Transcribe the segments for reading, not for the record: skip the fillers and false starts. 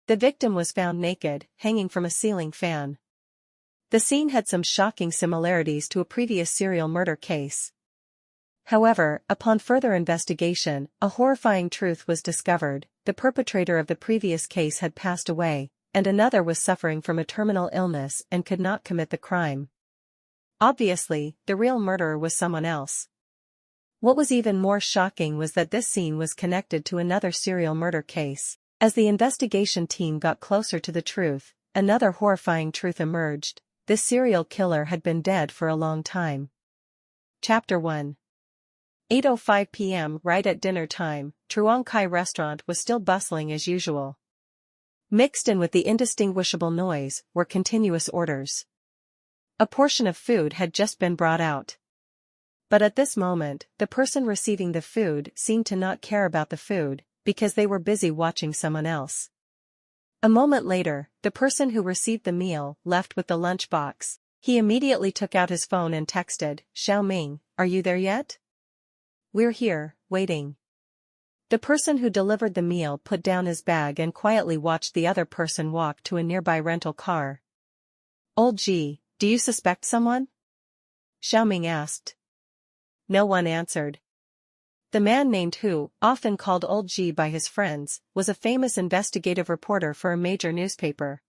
The victim was found naked, hanging from a ceiling fan. The scene had some shocking similarities to a previous serial murder case. However, upon further investigation, a horrifying truth was discovered: the perpetrator of the previous case had passed away, and another was suffering from a terminal illness and could not commit the crime. Obviously, the real murderer was someone else. What was even more shocking was that this scene was connected to another serial murder case. As the investigation team got closer to the truth, another horrifying truth emerged: this serial killer had been dead for a long time. Chapter 1. 8:05 p.m. Right at dinner time, Truong Kai restaurant was still bustling as usual. Mixed in with the indistinguishable noise were continuous orders. A portion of food had just been brought out. But at this moment, the person receiving the food seemed to not care about the food, because they were busy watching someone else. A moment later, the person who received the meal left with the lunch box. He immediately took out his phone and texted, "Xiaoming, are you there yet? We're here, waiting." The person who delivered the meal put down his bag and quietly watched the other person walk to a nearby rental car. "Old G, do you suspect someone?" Xiaoming asked. No one answered. The man named Hu, often called Old G by his friends, was a famous investigative reporter for a major newspaper.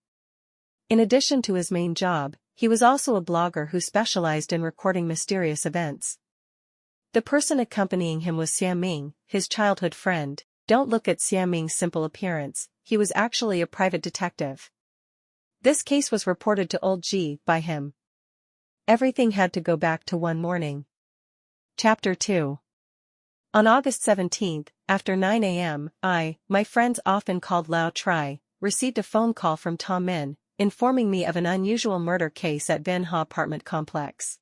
In addition to his main job, he was also a blogger who specialized in recording mysterious events. The person accompanying him was Xiaoming, his childhood friend. Don't look at Xiaoming's simple appearance, he was actually a private detective. This case was reported to Old G by him. Everything had to go back to one morning. Chapter 2. On August 17, after 9 a.m., my friends often called Lao Tri, received a phone call from Tom Min, informing me of an unusual murder case at Vin Ha apartment complex.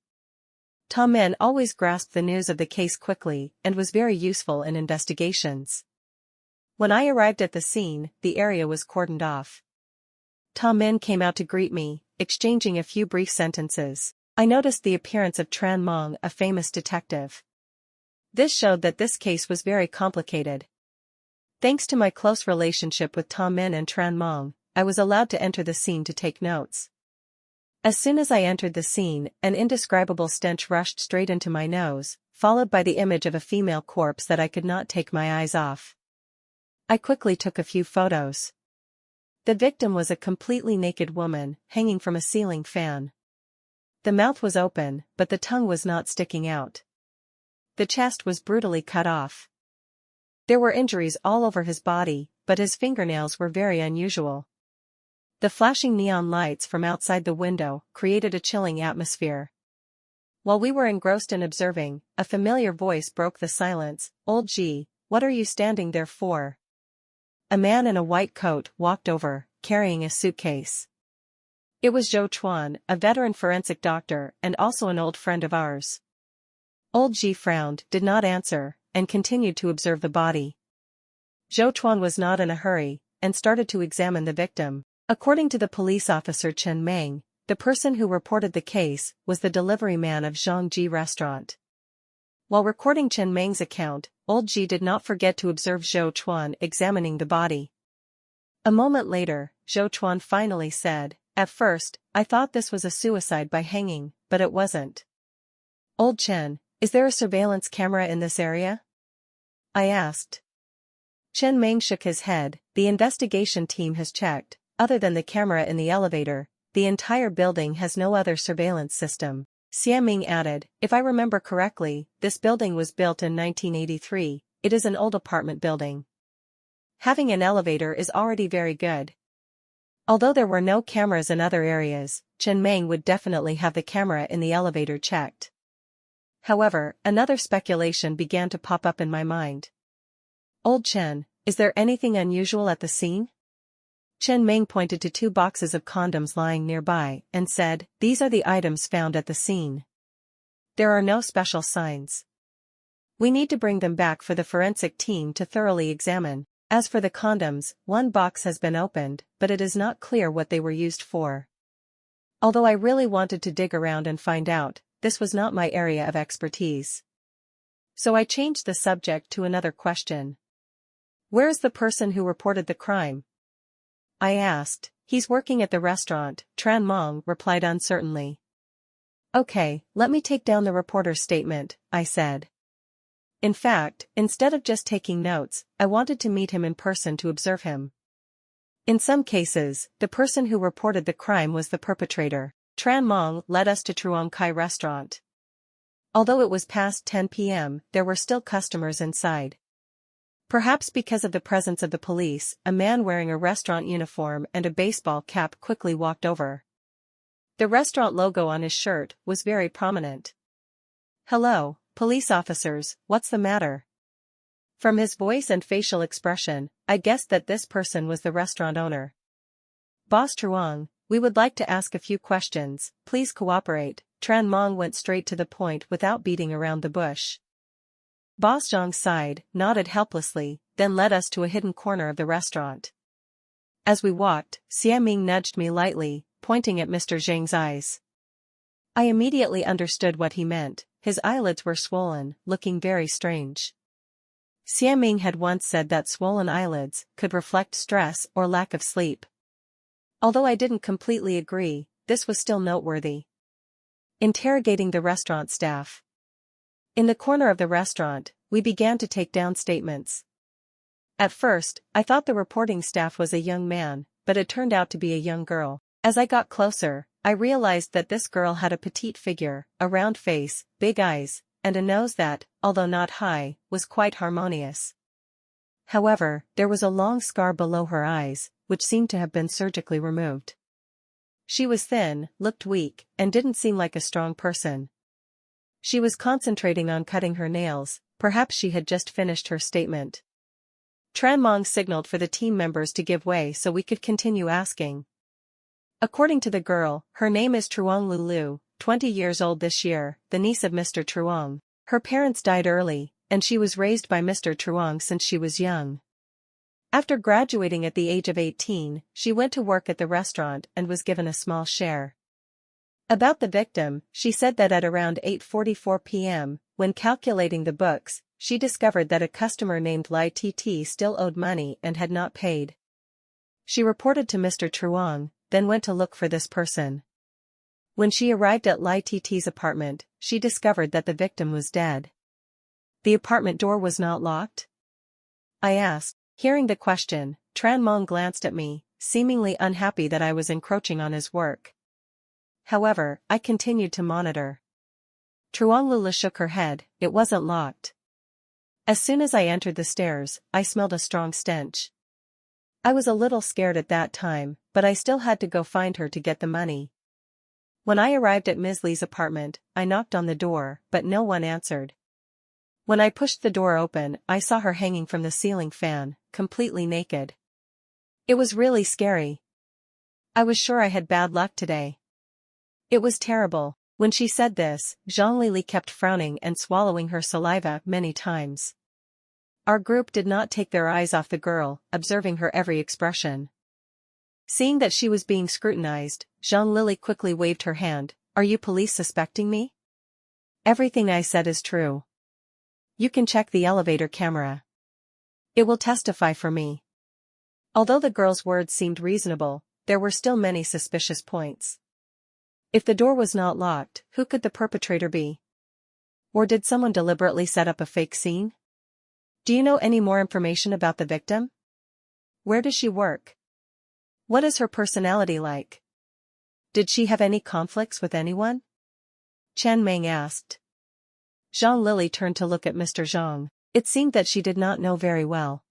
Tom Min always grasped the news of the case quickly and was very useful in investigations. When I arrived at the scene, the area was cordoned off. Tom Min came out to greet me, exchanging a few brief sentences. I noticed the appearance of Tran Mong, a famous detective. This showed that this case was very complicated. Thanks to my close relationship with Tom Min and Tran Mong, I was allowed to enter the scene to take notes. As soon as I entered the scene, an indescribable stench rushed straight into my nose, followed by the image of a female corpse that I could not take my eyes off. I quickly took a few photos. The victim was a completely naked woman, hanging from a ceiling fan. The mouth was open, but the tongue was not sticking out. The chest was brutally cut off. There were injuries all over his body, but his fingernails were very unusual. The flashing neon lights from outside the window created a chilling atmosphere. While we were engrossed in observing, a familiar voice broke the silence. "Old G, what are you standing there for?" A man in a white coat walked over, carrying a suitcase. It was Zhou Chuan, a veteran forensic doctor and also an old friend of ours. Old G frowned, did not answer, and continued to observe the body. Zhou Chuan was not in a hurry, and started to examine the victim. According to the police officer Chen Meng, the person who reported the case was the delivery man of Zhangji restaurant. While recording Chen Meng's account, Old G did not forget to observe Zhou Chuan examining the body. A moment later, Zhou Chuan finally said, "At first, I thought this was a suicide by hanging, but it wasn't." "Old Chen, is there a surveillance camera in this area?" I asked. Chen Meng shook his head. "The investigation team has checked. Other than the camera in the elevator, the entire building has no other surveillance system." Xie Ming added, "If I remember correctly, this building was built in 1983, it is an old apartment building. Having an elevator is already very good." Although there were no cameras in other areas, Chen Meng would definitely have the camera in the elevator checked. However, another speculation began to pop up in my mind. "Old Chen, is there anything unusual at the scene?" Chen Meng pointed to 2 boxes of condoms lying nearby and said, "These are the items found at the scene. There are no special signs. We need to bring them back for the forensic team to thoroughly examine. As for the condoms, 1 box has been opened, but it is not clear what they were used for." Although I really wanted to dig around and find out, this was not my area of expertise. So I changed the subject to another question. "Where is the person who reported the crime?" I asked. He's working at the restaurant, Tran Mong replied uncertainly. Okay, let me take down the reporter's statement, I said. In fact, instead of just taking notes, I wanted to meet him in person to observe him. In some cases, the person who reported the crime was the perpetrator. Tran Mong led us to Truong Kai restaurant. Although it was past 10 p.m., there were still customers inside. Perhaps because of the presence of the police, a man wearing a restaurant uniform and a baseball cap quickly walked over. The restaurant logo on his shirt was very prominent. Hello, police officers, what's the matter? From his voice and facial expression, I guessed that this person was the restaurant owner. Boss Truong, we would like to ask a few questions, please cooperate. Tran Mong went straight to the point without beating around the bush. Boss Zhang sighed, nodded helplessly, then led us to a hidden corner of the restaurant. As we walked, Xie Ming nudged me lightly, pointing at Mr. Zhang's eyes. I immediately understood what he meant. His eyelids were swollen, looking very strange. Xie Ming had once said that swollen eyelids could reflect stress or lack of sleep. Although I didn't completely agree, this was still noteworthy. Interrogating the restaurant staff. In the corner of the restaurant, we began to take down statements. At first, I thought the reporting staff was a young man, but it turned out to be a young girl. As I got closer, I realized that this girl had a petite figure, a round face, big eyes, and a nose that, although not high, was quite harmonious. However, there was a long scar below her eyes, which seemed to have been surgically removed. She was thin, looked weak, and didn't seem like a strong person. She was concentrating on cutting her nails, perhaps she had just finished her statement. Tran Mong signaled for the team members to give way so we could continue asking. According to the girl, her name is Truong Lulu, 20 years old this year, the niece of Mr. Truong. Her parents died early, and she was raised by Mr. Truong since she was young. After graduating at the age of 18, she went to work at the restaurant and was given a small share. About the victim, she said that at around 8:44 p.m., when calculating the books, she discovered that a customer named Lai Tt still owed money and had not paid. She reported to Mr. Truong, then went to look for this person. When she arrived at Lai Tt's apartment, she discovered that the victim was dead. The apartment door was not locked? I asked. Hearing the question, Tran Mong glanced at me, seemingly unhappy that I was encroaching on his work. However, I continued to monitor. Truong Lula shook her head, it wasn't locked. As soon as I entered the stairs, I smelled a strong stench. I was a little scared at that time, but I still had to go find her to get the money. When I arrived at Ms. Lee's apartment, I knocked on the door, but no one answered. When I pushed the door open, I saw her hanging from the ceiling fan, completely naked. It was really scary. I was sure I had bad luck today. It was terrible. When she said this, Zhang Lili kept frowning and swallowing her saliva many times. Our group did not take their eyes off the girl, observing her every expression. Seeing that she was being scrutinized, Zhang Lili quickly waved her hand. Are you police suspecting me? Everything I said is true. You can check the elevator camera. It will testify for me. Although the girl's words seemed reasonable, there were still many suspicious points. If the door was not locked, who could the perpetrator be? Or did someone deliberately set up a fake scene? Do you know any more information about the victim? Where does she work? What is her personality like? Did she have any conflicts with anyone? Chen Meng asked. Zhang Lili turned to look at Mr. Zhang. It seemed that she did not know very well.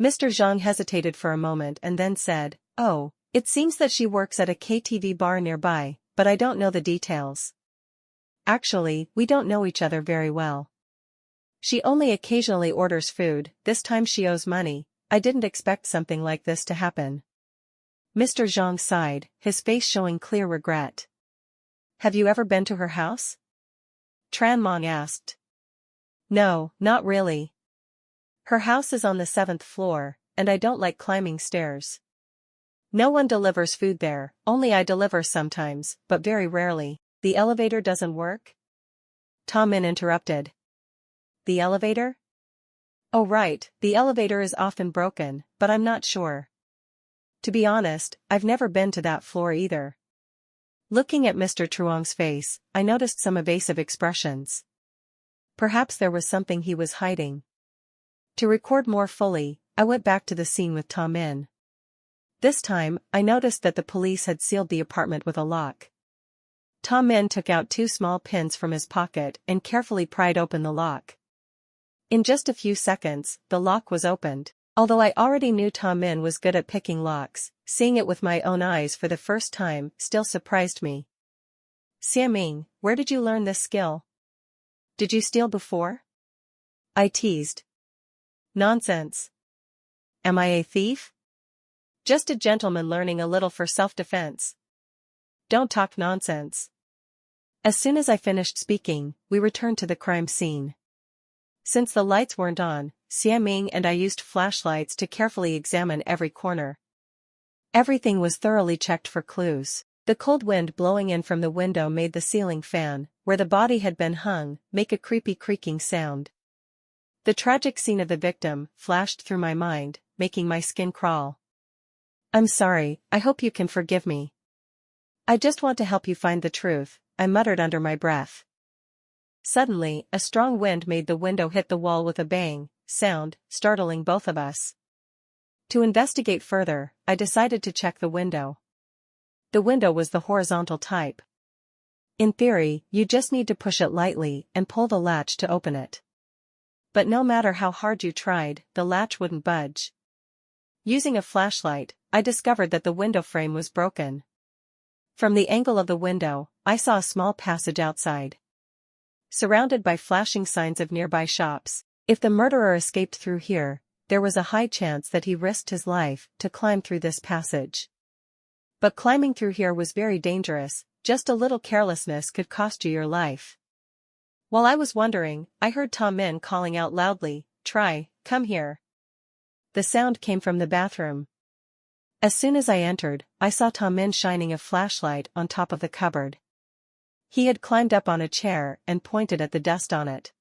Mr. Zhang hesitated for a moment and then said, Oh, it seems that she works at a KTV bar nearby, but I don't know the details. Actually, we don't know each other very well. She only occasionally orders food, this time she owes money. I didn't expect something like this to happen. Mr. Zhang sighed, his face showing clear regret. Have you ever been to her house? Tran Mong asked. No, not really. Her house is on the 7th floor, and I don't like climbing stairs. No one delivers food there, only I deliver sometimes, but very rarely. The elevator doesn't work? Tom Min interrupted. The elevator? Oh right, the elevator is often broken, but I'm not sure. To be honest, I've never been to that floor either. Looking at Mr. Truong's face, I noticed some evasive expressions. Perhaps there was something he was hiding. To record more fully, I went back to the scene with Tom in. This time, I noticed that the police had sealed the apartment with a lock. Tom Min took out 2 small pins from his pocket and carefully pried open the lock. In just a few seconds, the lock was opened. Although I already knew Tom Min was good at picking locks, seeing it with my own eyes for the first time still surprised me. Xie Ming, where did you learn this skill? Did you steal before? I teased. Nonsense. Am I a thief? Just a gentleman learning a little for self-defense. Don't talk nonsense. As soon as I finished speaking, we returned to the crime scene. Since the lights weren't on, Xie Ming and I used flashlights to carefully examine every corner. Everything was thoroughly checked for clues. The cold wind blowing in from the window made the ceiling fan, where the body had been hung, make a creepy creaking sound. The tragic scene of the victim flashed through my mind, making my skin crawl. I'm sorry, I hope you can forgive me. I just want to help you find the truth, I muttered under my breath. Suddenly, a strong wind made the window hit the wall with a bang, sound, startling both of us. To investigate further, I decided to check the window. The window was the horizontal type. In theory, you just need to push it lightly and pull the latch to open it. But no matter how hard you tried, the latch wouldn't budge. Using a flashlight, I discovered that the window frame was broken. From the angle of the window, I saw a small passage outside. Surrounded by flashing signs of nearby shops, if the murderer escaped through here, there was a high chance that he risked his life to climb through this passage. But climbing through here was very dangerous, just a little carelessness could cost you your life. While I was wondering, I heard Tom Min calling out loudly, come here. The sound came from the bathroom. As soon as I entered, I saw Tom Min shining a flashlight on top of the cupboard. He had climbed up on a chair and pointed at the dust on it.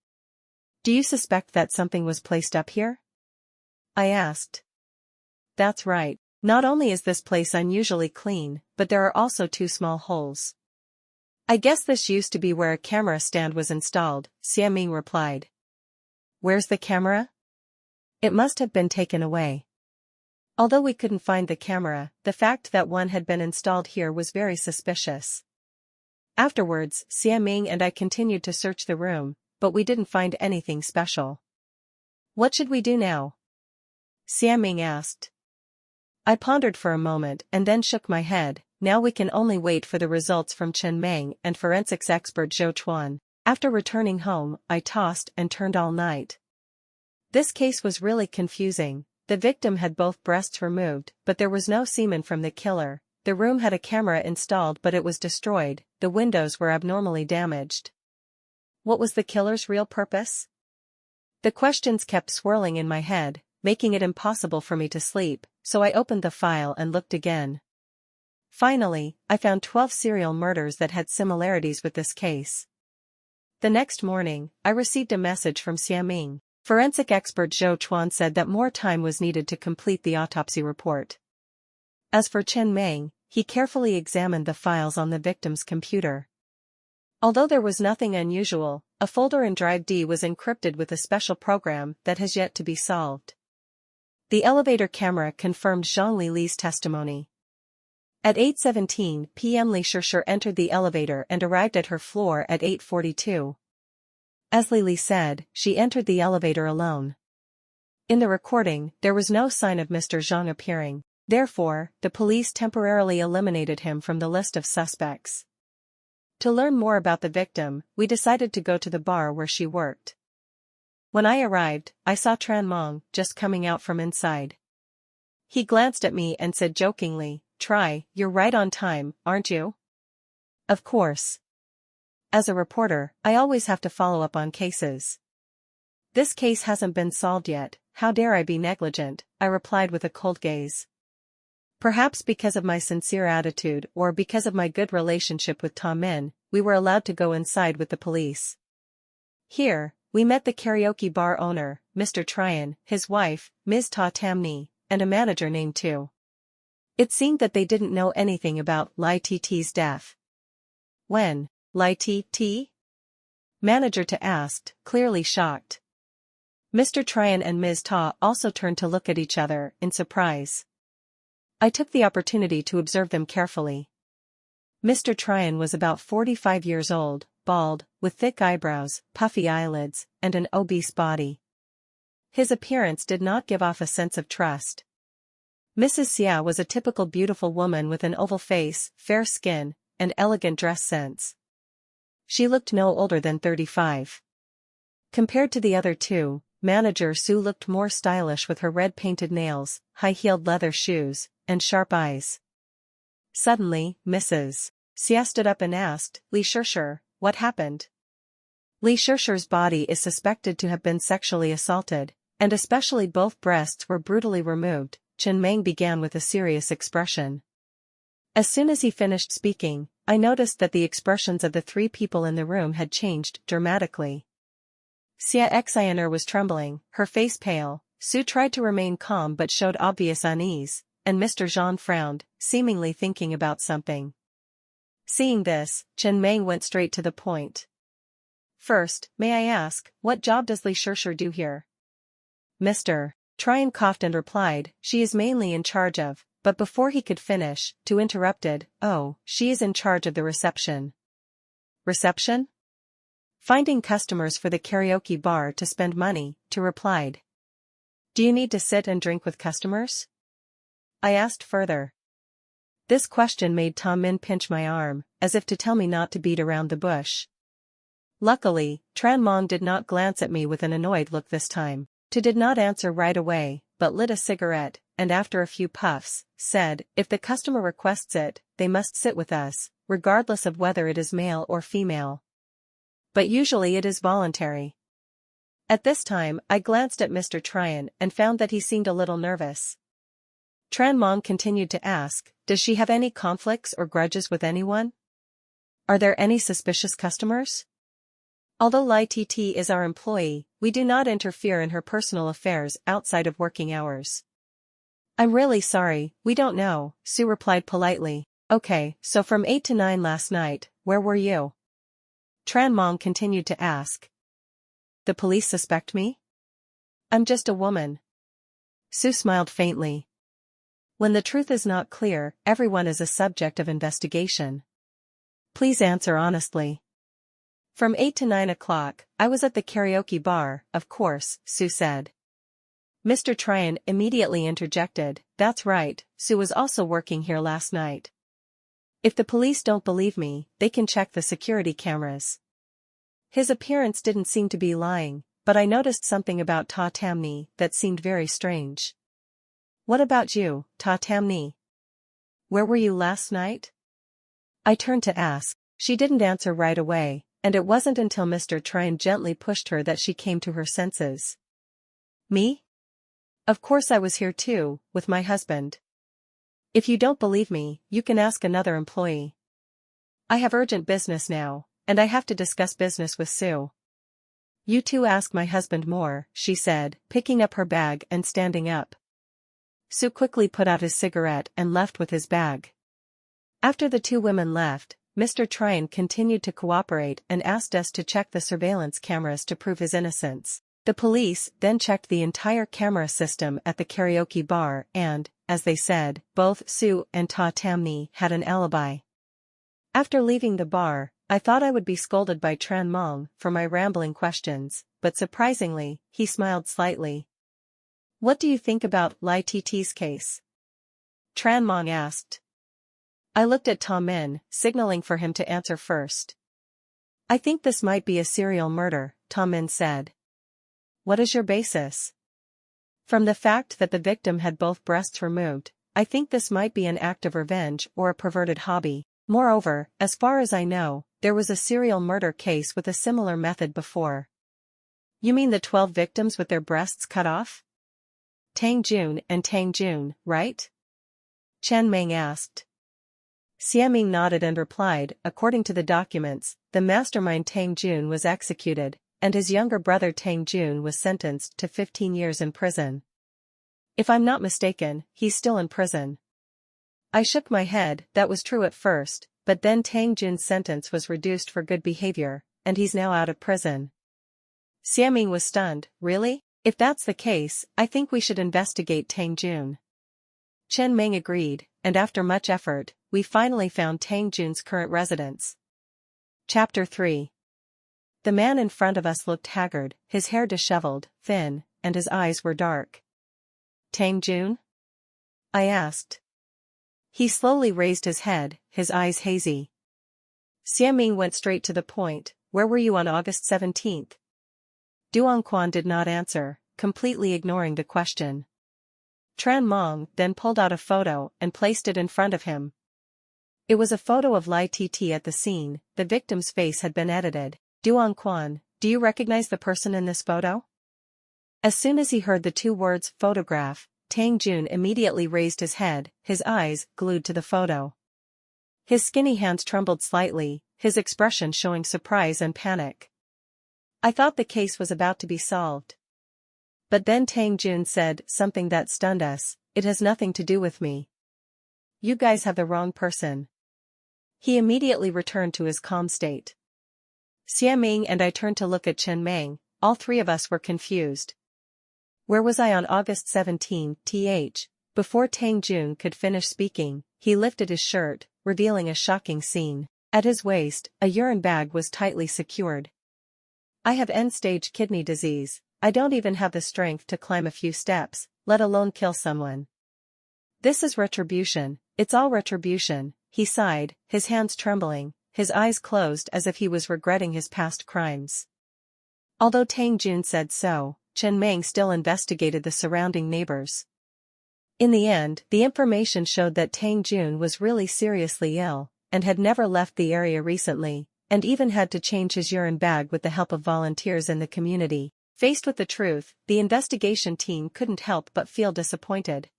Do you suspect that something was placed up here? I asked. That's right. Not only is this place unusually clean, but there are also 2 small holes. I guess this used to be where a camera stand was installed, Xie Ming replied. Where's the camera? It must have been taken away. Although we couldn't find the camera, the fact that one had been installed here was very suspicious. Afterwards, Xie Ming and I continued to search the room, but we didn't find anything special. What should we do now? Xie Ming asked. I pondered for a moment and then shook my head. Now we can only wait for the results from Chen Meng and forensics expert Zhou Chuan. After returning home, I tossed and turned all night. This case was really confusing. The victim had both breasts removed, but there was no semen from the killer. The room had a camera installed but it was destroyed. The windows were abnormally damaged. What was the killer's real purpose? The questions kept swirling in my head, making it impossible for me to sleep, so I opened the file and looked again. Finally, I found 12 serial murders that had similarities with this case. The next morning, I received a message from Xie Ming. Forensic expert Zhou Chuan said that more time was needed to complete the autopsy report. As for Chen Meng, he carefully examined the files on the victim's computer. Although there was nothing unusual, a folder in Drive D was encrypted with a special program that has yet to be solved. The elevator camera confirmed Zhang Lili's testimony. At 8:17 p.m. Li Shishir entered the elevator and arrived at her floor at 8:42. As Lili said, she entered the elevator alone. In the recording, there was no sign of Mr. Zhang appearing. Therefore, the police temporarily eliminated him from the list of suspects. To learn more about the victim, we decided to go to the bar where she worked. When I arrived, I saw Tran Mong just coming out from inside. He glanced at me and said jokingly, "You're right on time, aren't you?" Of course. As a reporter, I always have to follow up on cases. This case hasn't been solved yet, how dare I be negligent, I replied with a cold gaze. Perhaps because of my sincere attitude or because of my good relationship with Tom Min, we were allowed to go inside with the police. Here, we met the karaoke bar owner, Mr. Tryon, his wife, Ms. Ta Tamni, and a manager named Tu. It seemed that they didn't know anything about Lai Tt's death. When? Lai Tt? Manager Ta asked, clearly shocked. Mr. Tryon and Ms. Ta also turned to look at each other in surprise. I took the opportunity to observe them carefully. Mr. Tryon was about 45 years old, bald, with thick eyebrows, puffy eyelids, and an obese body. His appearance did not give off a sense of trust. Mrs. Xie was a typical beautiful woman with an oval face, fair skin, and elegant dress sense. She looked no older than 35. Compared to the other two, Manager Su looked more stylish with her red-painted nails, high-heeled leather shoes, and sharp eyes. Suddenly, Mrs. Xie stood up and asked, Li Shishir, what happened? Li Shishir's body is suspected to have been sexually assaulted, and especially both breasts were brutally removed. Chen Meng began with a serious expression. As soon as he finished speaking, I noticed that the expressions of the three people in the room had changed dramatically. Xie Xin'er was trembling, her face pale. Su tried to remain calm but showed obvious unease, and Mr. Zhan frowned, seemingly thinking about something. Seeing this, Chen Meng went straight to the point. First, may I ask, what job does Li Shishir do here? Mr. Tryon coughed and replied, she is mainly in charge of, but before he could finish, Tu interrupted, oh, she is in charge of the reception. Reception? Finding customers for the karaoke bar to spend money, Tu replied. Do you need to sit and drink with customers? I asked further. This question made Tom Min pinch my arm, as if to tell me not to beat around the bush. Luckily, Tran Mong did not glance at me with an annoyed look this time. Tu did not answer right away, but lit a cigarette, and after a few puffs, said, if the customer requests it, they must sit with us, regardless of whether it is male or female. But usually it is voluntary. At this time, I glanced at Mr. Tryon and found that he seemed a little nervous. Tran Mong continued to ask, does she have any conflicts or grudges with anyone? Are there any suspicious customers? Although Lai Tt is our employee, we do not interfere in her personal affairs outside of working hours. I'm really sorry, we don't know, Su replied politely. Okay, so from 8 to 9 last night, where were you? Tran Mong continued to ask. The police suspect me? I'm just a woman. Su smiled faintly. When the truth is not clear, everyone is a subject of investigation. Please answer honestly. From 8 to 9 o'clock, I was at the karaoke bar, of course, Su said. Mr. Tryon immediately interjected, that's right, Su was also working here last night. If the police don't believe me, they can check the security cameras. His appearance didn't seem to be lying, but I noticed something about Ta Tamni that seemed very strange. What about you, Ta Tamni? Where were you last night? I turned to ask. She didn't answer right away, and it wasn't until Mr. Tryon gently pushed her that she came to her senses. Me? Of course I was here too, with my husband. If you don't believe me, you can ask another employee. I have urgent business now, and I have to discuss business with Su. You two ask my husband more, she said, picking up her bag and standing up. Su quickly put out his cigarette and left with his bag. After the two women left, Mr. Tryon continued to cooperate and asked us to check the surveillance cameras to prove his innocence. The police then checked the entire camera system at the karaoke bar and, as they said, both Su and Ta Tamni had an alibi. After leaving the bar, I thought I would be scolded by Tran Mong for my rambling questions, but surprisingly, he smiled slightly. What do you think about Lai Tt's case? Tran Mong asked. I looked at Tom Min, signaling for him to answer first. I think this might be a serial murder, Tom Min said. What is your basis? From the fact that the victim had both breasts removed, I think this might be an act of revenge or a perverted hobby. Moreover, as far as I know, there was a serial murder case with a similar method before. You mean the 12 victims with their breasts cut off? Tang Jun and Tang Jun, right? Chen Meng asked. Xie Ming nodded and replied, according to the documents, the mastermind Tang Jun was executed, and his younger brother Tang Jun was sentenced to 15 years in prison. If I'm not mistaken, he's still in prison. I shook my head. That was true at first, but then Tang Jun's sentence was reduced for good behavior, and he's now out of prison. Xie Ming was stunned. Really? If that's the case, I think we should investigate Tang Jun. Chen Meng agreed, and after much effort, we finally found Tang Jun's current residence. Chapter 3. The man in front of us looked haggard, his hair disheveled, thin, and his eyes were dark. Tang Jun? I asked. He slowly raised his head, his eyes hazy. Xie Ming went straight to the point. Where were you on August 17th? Duangquan did not answer, completely ignoring the question. Tran Mong then pulled out a photo and placed it in front of him. It was a photo of Lai Tt at the scene. The victim's face had been edited. Duangquan, do you recognize the person in this photo? As soon as he heard the two words photograph, Tang Jun immediately raised his head, his eyes glued to the photo. His skinny hands trembled slightly, his expression showing surprise and panic. I thought the case was about to be solved. But then Tang Jun said something that stunned us. It has nothing to do with me. You guys have the wrong person. He immediately returned to his calm state. Xie Ming and I turned to look at Chen Meng. All three of us were confused. Where was I on August 17th? Before Tang Jun could finish speaking, he lifted his shirt, revealing a shocking scene. At his waist, a urine bag was tightly secured. I have end-stage kidney disease. I don't even have the strength to climb a few steps, let alone kill someone. This is retribution, it's all retribution, he sighed, his hands trembling, his eyes closed as if he was regretting his past crimes. Although Tang Jun said so, Chen Meng still investigated the surrounding neighbors. In the end, the information showed that Tang Jun was really seriously ill, and had never left the area recently, and even had to change his urine bag with the help of volunteers in the community. Faced with the truth, the investigation team couldn't help but feel disappointed.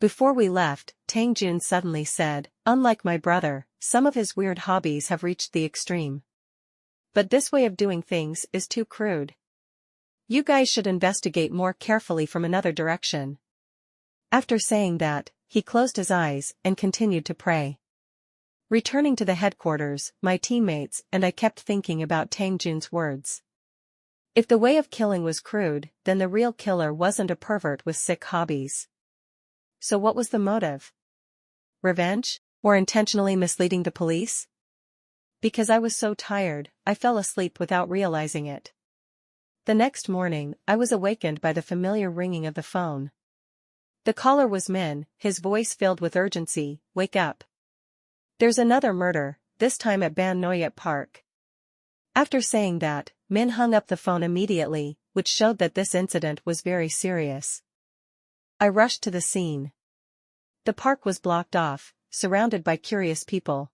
Before we left, Tang Jun suddenly said, unlike my brother, some of his weird hobbies have reached the extreme. But this way of doing things is too crude. You guys should investigate more carefully from another direction. After saying that, he closed his eyes and continued to pray. Returning to the headquarters, my teammates and I kept thinking about Tang Jun's words. If the way of killing was crude, then the real killer wasn't a pervert with sick hobbies. So what was the motive? Revenge? Or intentionally misleading the police? Because I was so tired, I fell asleep without realizing it. The next morning, I was awakened by the familiar ringing of the phone. The caller was Min, his voice filled with urgency. Wake up. There's another murder, this time at Ban Noyet Park. After saying that, Min hung up the phone immediately, which showed that this incident was very serious. I rushed to the scene. The park was blocked off, surrounded by curious people.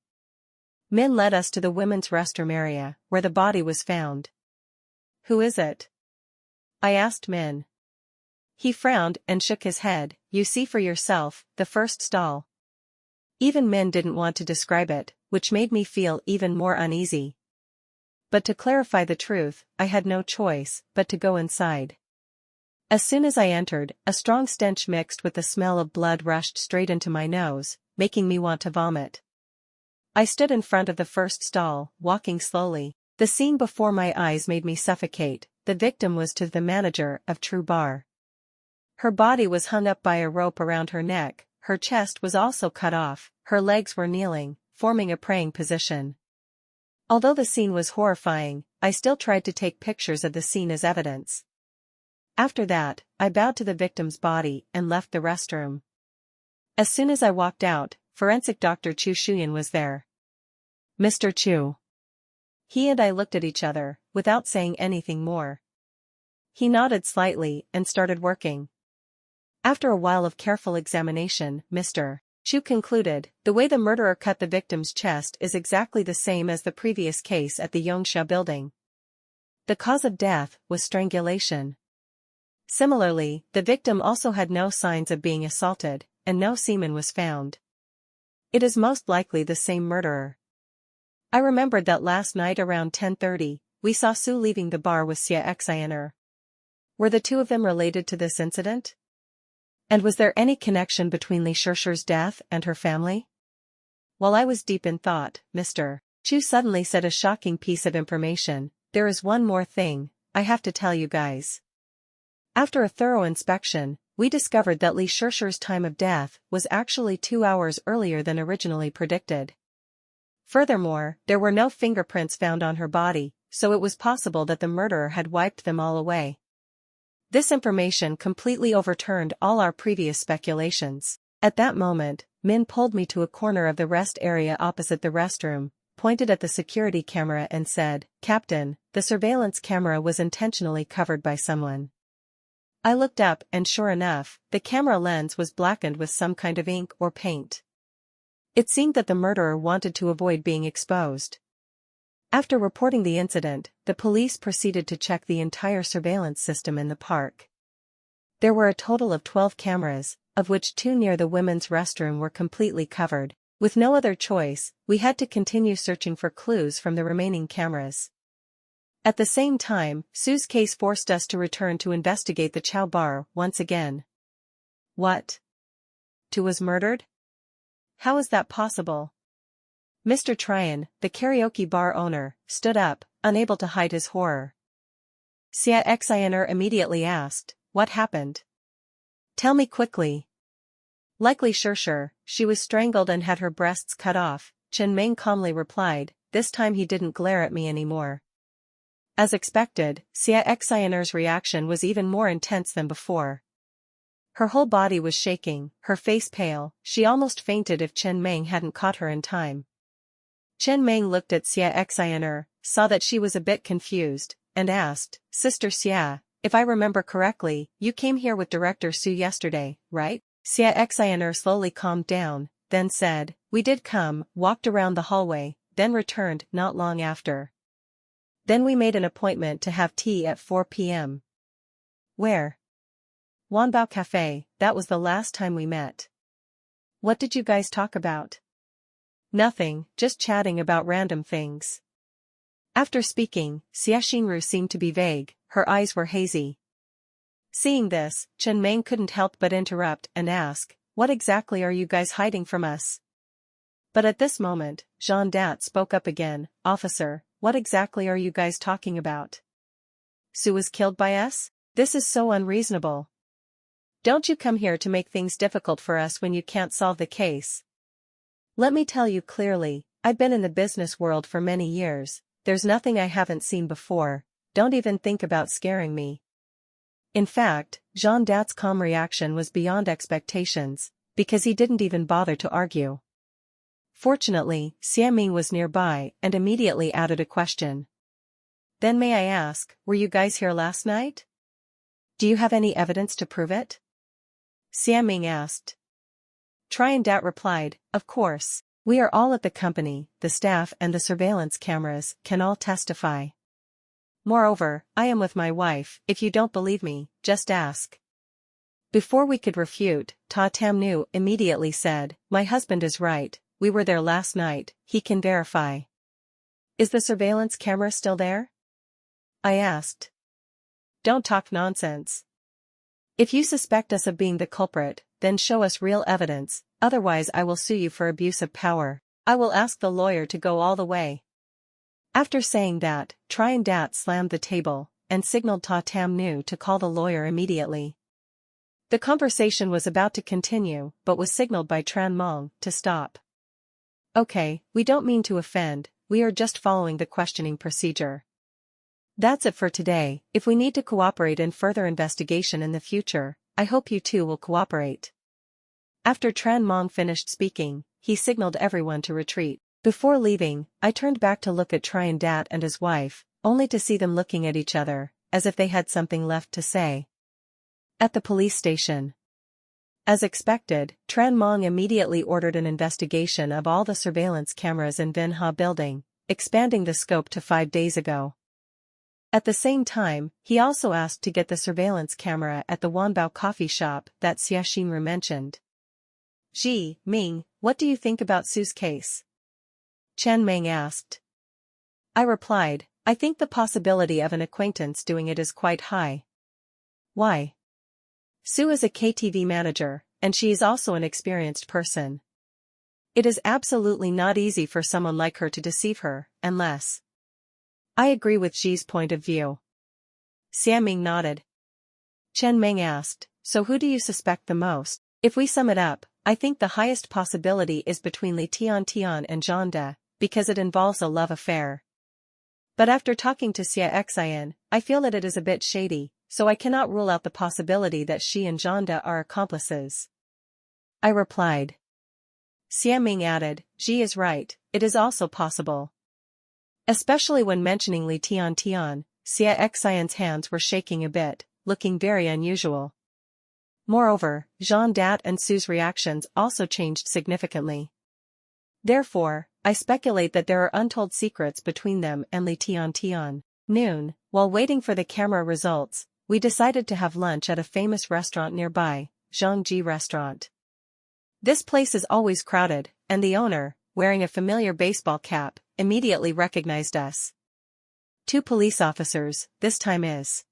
Min led us to the women's restroom area, where the body was found. Who is it? I asked Min. He frowned and shook his head. You see for yourself, the first stall. Even Min didn't want to describe it, which made me feel even more uneasy. But to clarify the truth, I had no choice but to go inside. As soon as I entered, a strong stench mixed with the smell of blood rushed straight into my nose, making me want to vomit. I stood in front of the first stall, walking slowly. The scene before my eyes made me suffocate. The victim was the manager of True Bar. Her body was hung up by a rope around her neck, her chest was also cut off, her legs were kneeling, forming a praying position. Although the scene was horrifying, I still tried to take pictures of the scene as evidence. After that, I bowed to the victim's body and left the restroom. As soon as I walked out, forensic Dr. Chu Shuyan was there. Mr. Chu. He and I looked at each other, without saying anything more. He nodded slightly and started working. After a while of careful examination, Mr. Chu concluded, the way the murderer cut the victim's chest is exactly the same as the previous case at the Yongsha building. The cause of death was strangulation. Similarly, the victim also had no signs of being assaulted, and no semen was found. It is most likely the same murderer. I remembered that last night around 10:30, we saw Su leaving the bar with Xie Xin'er. Were the two of them related to this incident? And was there any connection between Li Shirshir's death and her family? While I was deep in thought, Mr. Chu suddenly said a shocking piece of information. There is one more thing I have to tell you guys. After a thorough inspection, we discovered that Li Shirshir's time of death was actually 2 hours earlier than originally predicted. Furthermore, there were no fingerprints found on her body, so it was possible that the murderer had wiped them all away. This information completely overturned all our previous speculations. At that moment, Min pulled me to a corner of the rest area opposite the restroom, pointed at the security camera and said, "Captain, the surveillance camera was intentionally covered by someone." I looked up and sure enough, the camera lens was blackened with some kind of ink or paint. It seemed that the murderer wanted to avoid being exposed. After reporting the incident, the police proceeded to check the entire surveillance system in the park. There were a total of 12 cameras, of which 2 near the women's restroom were completely covered. With no other choice, we had to continue searching for clues from the remaining cameras. At the same time, Sue's case forced us to return to investigate the Chow Bar once again. What? Tu was murdered? How is that possible? Mr. Tryon, the karaoke bar owner, stood up, unable to hide his horror. Xie Xin'er immediately asked, "What happened? Tell me quickly." "Likely Shirshir, she was strangled and had her breasts cut off," Chen Ming calmly replied. This time he didn't glare at me anymore. As expected, Xie Xin'er's reaction was even more intense than before. Her whole body was shaking, her face pale. She almost fainted if Chen Ming hadn't caught her in time. Chen Ming looked at Xie Xin'er, saw that she was a bit confused, and asked, "Sister Xie, if I remember correctly, you came here with Director Su yesterday, right?" Xie Xin'er slowly calmed down, then said, "We did come, walked around the hallway, then returned not long after. Then we made an appointment to have tea at 4 p.m. Where? Wanbao Cafe. That was the last time we met." "What did you guys talk about?" "Nothing, just chatting about random things." After speaking, Xie Xin'er seemed to be vague, her eyes were hazy. Seeing this, Chen Ming couldn't help but interrupt and ask, "What exactly are you guys hiding from us?" But at this moment, Zhan Dat spoke up again, "Officer, what exactly are you guys talking about? Su was killed by us? This is so unreasonable. Don't you come here to make things difficult for us when you can't solve the case. Let me tell you clearly, I've been in the business world for many years, there's nothing I haven't seen before, don't even think about scaring me." In fact, Zhan Dat's calm reaction was beyond expectations, because he didn't even bother to argue. Fortunately, Xie Ming was nearby and immediately added a question. "Then may I ask, were you guys here last night? Do you have any evidence to prove it?" Xie Ming asked. Tryon Dat replied, "Of course, we are all at the company, the staff and the surveillance cameras can all testify. Moreover, I am with my wife, if you don't believe me, just ask." Before we could refute, Ta Tam Nu immediately said, "My husband is right, we were there last night, he can verify." "Is the surveillance camera still there?" I asked. "Don't talk nonsense. If you suspect us of being the culprit, then show us real evidence, otherwise I will sue you for abuse of power. I will ask the lawyer to go all the way." After saying that, Tryon Dat slammed the table, and signaled Ta Tam Nu to call the lawyer immediately. The conversation was about to continue, but was signaled by Tran Mong to stop. "Okay, we don't mean to offend, we are just following the questioning procedure. That's it for today. If we need to cooperate in further investigation in the future, I hope you two will cooperate." After Tran Mong finished speaking, he signaled everyone to retreat. Before leaving, I turned back to look at Tryon Dat and his wife, only to see them looking at each other, as if they had something left to say. At the police station. As expected, Tran Mong immediately ordered an investigation of all the surveillance cameras in Vin Ha building, expanding the scope to 5 days ago. At the same time, he also asked to get the surveillance camera at the Wanbao coffee shop that Xie Xin'er mentioned. "Ji, Ming, what do you think about Su's case?" Chen Ming asked. I replied, "I think the possibility of an acquaintance doing it is quite high." "Why?" Sue is a KTV manager, and she is also an experienced person. It is absolutely not easy for someone like her to deceive her, unless. I agree with Xie's point of view. Xie Ming nodded. Chen Meng asked, so who do you suspect the most? If we sum it up, I think the highest possibility is between Li Tiantian and Zhan De, because it involves a love affair. But after talking to Xie Xin'er, I feel that it is a bit shady, so I cannot rule out the possibility that she and Zhan De are accomplices. I replied. Xie Ming added, Xie is right, it is also possible. Especially when mentioning Li Tiantian, Xie Xin'er's hands were shaking a bit, looking very unusual. Moreover, Zhan De and Sue's reactions also changed significantly. Therefore, I speculate that there are untold secrets between them and Li Tiantian. Noon, while waiting for the camera results, we decided to have lunch at a famous restaurant nearby, Zhangji Restaurant. This place is always crowded, and the owner, wearing a familiar baseball cap, immediately recognized us. 2 police officers, this time is.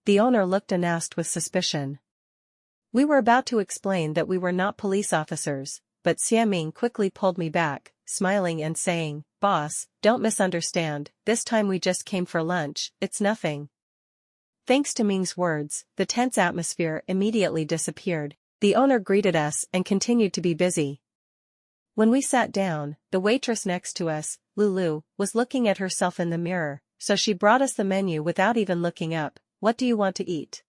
The owner looked and asked with suspicion. We were about to explain that we were not police officers, but Xie Ming quickly pulled me back, smiling and saying, Boss, don't misunderstand, this time we just came for lunch, it's nothing. Thanks to Ming's words, the tense atmosphere immediately disappeared. The owner greeted us and continued to be busy. When we sat down, the waitress next to us, Lulu, was looking at herself in the mirror, so she brought us the menu without even looking up. What do you want to eat?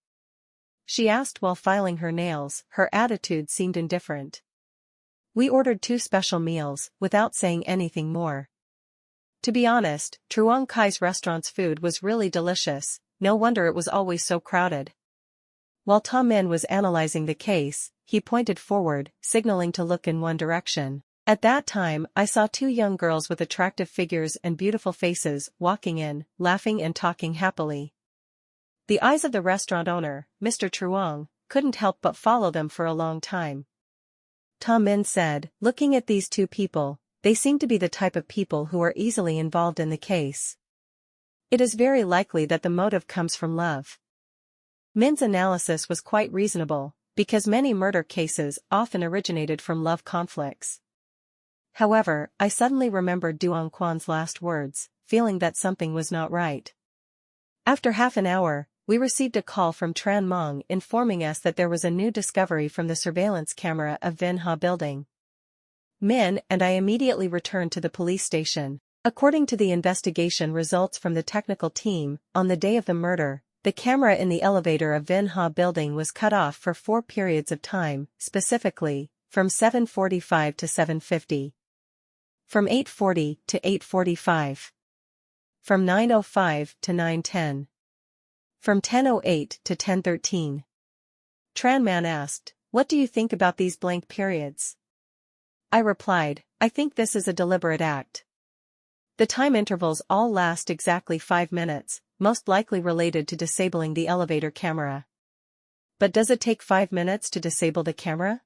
She asked while filing her nails. Her attitude seemed indifferent. We ordered 2 special meals, without saying anything more. To be honest, Truong Kai's restaurant's food was really delicious, no wonder it was always so crowded. While Tom Min was analyzing the case, he pointed forward, signaling to look in one direction. At that time, I saw 2 young girls with attractive figures and beautiful faces walking in, laughing and talking happily. The eyes of the restaurant owner, Mr. Truong, couldn't help but follow them for a long time. Tom Min said, looking at these 2 people, they seem to be the type of people who are easily involved in the case. It is very likely that the motive comes from love. Min's analysis was quite reasonable, because many murder cases often originated from love conflicts. However, I suddenly remembered Duong Quan's last words, feeling that something was not right. After half an hour, we received a call from Tran Mong informing us that there was a new discovery from the surveillance camera of Vin Ha building. Min and I immediately returned to the police station. According to the investigation results from the technical team, on the day of the murder, the camera in the elevator of Vin Ha building was cut off for 4 periods of time, specifically, from 7:45 to 7:50. From 8:40 to 8:45. From 9:05 to 9:10. From 10:08 to 10:13. Tran Man asked, what do you think about these blank periods? I replied, I think this is a deliberate act. The time intervals all last exactly 5 minutes, most likely related to disabling the elevator camera. But does it take 5 minutes to disable the camera?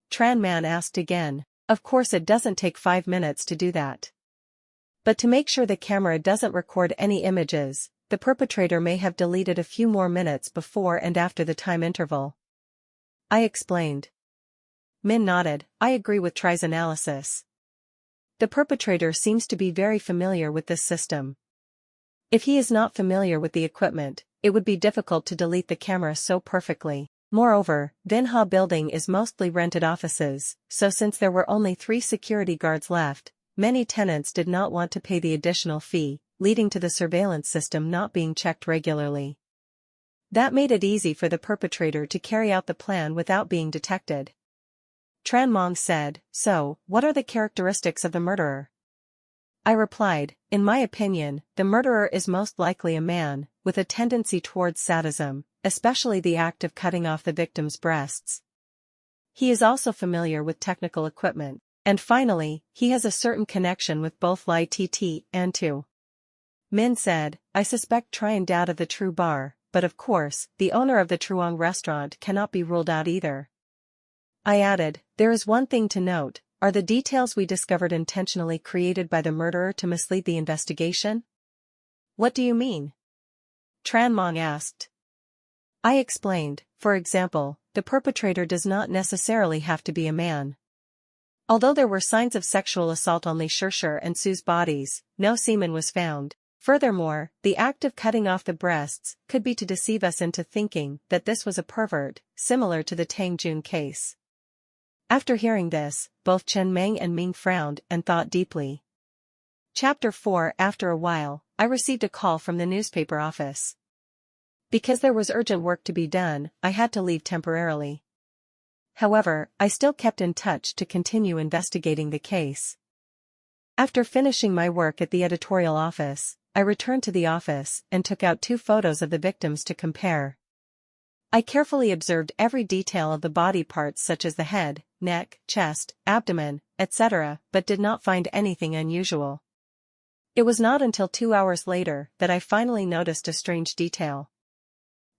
Tran Man asked again. Of course it doesn't take 5 minutes to do that. But to make sure the camera doesn't record any images, the perpetrator may have deleted a few more minutes before and after the time interval. I explained. Min nodded, I agree with Tri's analysis. The perpetrator seems to be very familiar with this system. If he is not familiar with the equipment, it would be difficult to delete the camera so perfectly. Moreover, Vin Ha building is mostly rented offices, so since there were only 3 security guards left, many tenants did not want to pay the additional fee, leading to the surveillance system not being checked regularly. That made it easy for the perpetrator to carry out the plan without being detected. Tran Mong said, so, what are the characteristics of the murderer? I replied, in my opinion, the murderer is most likely a man, with a tendency towards sadism, especially the act of cutting off the victim's breasts. He is also familiar with technical equipment, and finally, he has a certain connection with both Lai Tt and Tu. Min said, I suspect Trian Dad of the True Bar, but of course, the owner of the Truong restaurant cannot be ruled out either. I added, there is one thing to note, are the details we discovered intentionally created by the murderer to mislead the investigation? What do you mean? Tran Mong asked. I explained, for example, the perpetrator does not necessarily have to be a man. Although there were signs of sexual assault on Li Shishir and Su's bodies, no semen was found. Furthermore, the act of cutting off the breasts could be to deceive us into thinking that this was a pervert, similar to the Tang Jun case. After hearing this, both Chen Meng and Ming frowned and thought deeply. Chapter 4. After a while, I received a call from the newspaper office. Because there was urgent work to be done, I had to leave temporarily. However, I still kept in touch to continue investigating the case. After finishing my work at the editorial office, I returned to the office and took out 2 photos of the victims to compare. I carefully observed every detail of the body parts such as the head, neck, chest, abdomen, etc., but did not find anything unusual. It was not until 2 hours later that I finally noticed a strange detail.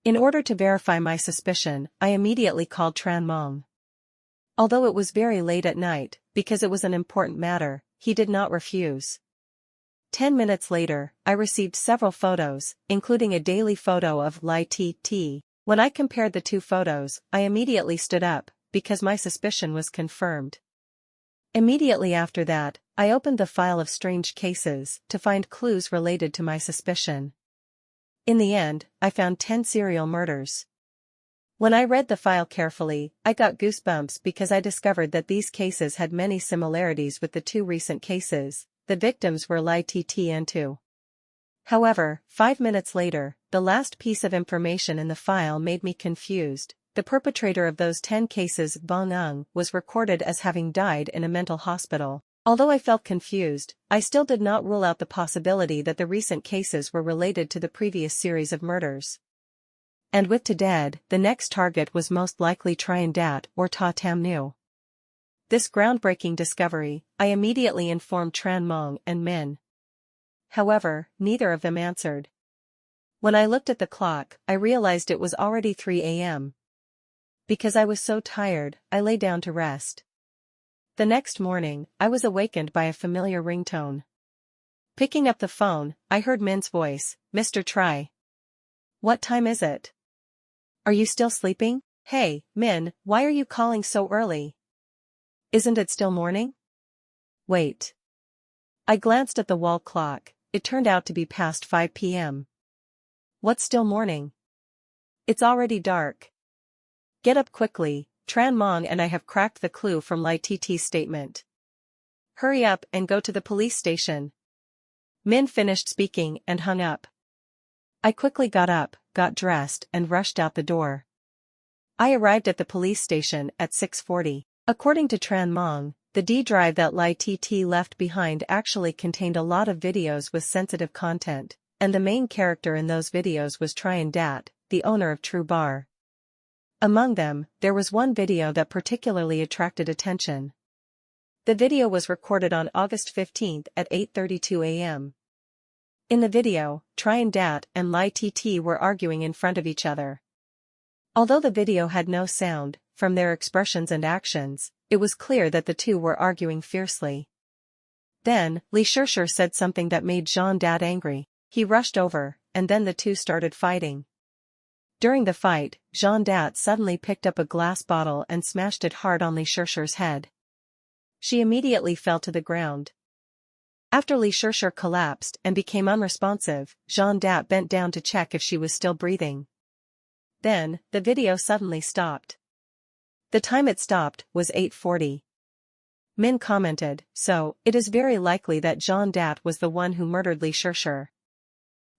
In order to verify my suspicion, I immediately called Tran Mong. Although it was very late at night, because it was an important matter, he did not refuse. 10 minutes later, I received several photos, including a daily photo of Lai T. When I compared the 2 photos, I immediately stood up, because my suspicion was confirmed. Immediately after that, I opened the file of strange cases to find clues related to my suspicion. In the end, I found 10 serial murders. When I read the file carefully, I got goosebumps because I discovered that these cases had many similarities with the 2 recent cases. The victims were Lai Tt and Tu. However, 5 minutes later, the last piece of information in the file made me confused. The perpetrator of those 10 cases, Bong Ung, was recorded as having died in a mental hospital. Although I felt confused, I still did not rule out the possibility that the recent cases were related to the previous series of murders. And with dead, the next target was most likely Trien Dat or Ta Tam Nu. This groundbreaking discovery, I immediately informed Tran Mong and Min. However, neither of them answered. When I looked at the clock, I realized it was already 3 a.m. Because I was so tired, I lay down to rest. The next morning, I was awakened by a familiar ringtone. Picking up the phone, I heard Min's voice, "Mr. Tri. What time is it? Are you still sleeping? Hey, Min, why are you calling so early? Isn't it still morning? Wait." I glanced at the wall clock. It turned out to be past 5 p.m. What's still morning? It's already dark. Get up quickly, Tran Mong and I have cracked the clue from Lai Tt's statement. Hurry up and go to the police station. Min finished speaking and hung up. I quickly got up, got dressed and rushed out the door. I arrived at the police station at 6:40. According to Tran Mong, the D drive that Lai Tt left behind actually contained a lot of videos with sensitive content, and the main character in those videos was Trien Dat, the owner of True Bar. Among them, there was one video that particularly attracted attention. The video was recorded on August 15 at 8:32 a.m. In the video, Trien Dat and Lai Tt were arguing in front of each other. Although the video had no sound, from their expressions and actions, it was clear that the two were arguing fiercely. Then, Li Shishir said something that made Zhan Dat angry. He rushed over, and then the two started fighting. During the fight, Zhan Dat suddenly picked up a glass bottle and smashed it hard on Li Shishir's head. She immediately fell to the ground. After Li Shishir collapsed and became unresponsive, Zhan Dat bent down to check if she was still breathing. Then, the video suddenly stopped. The time it stopped was 8:40. Min commented, "So, it is very likely that Zhan Dat was the one who murdered Li Shishir."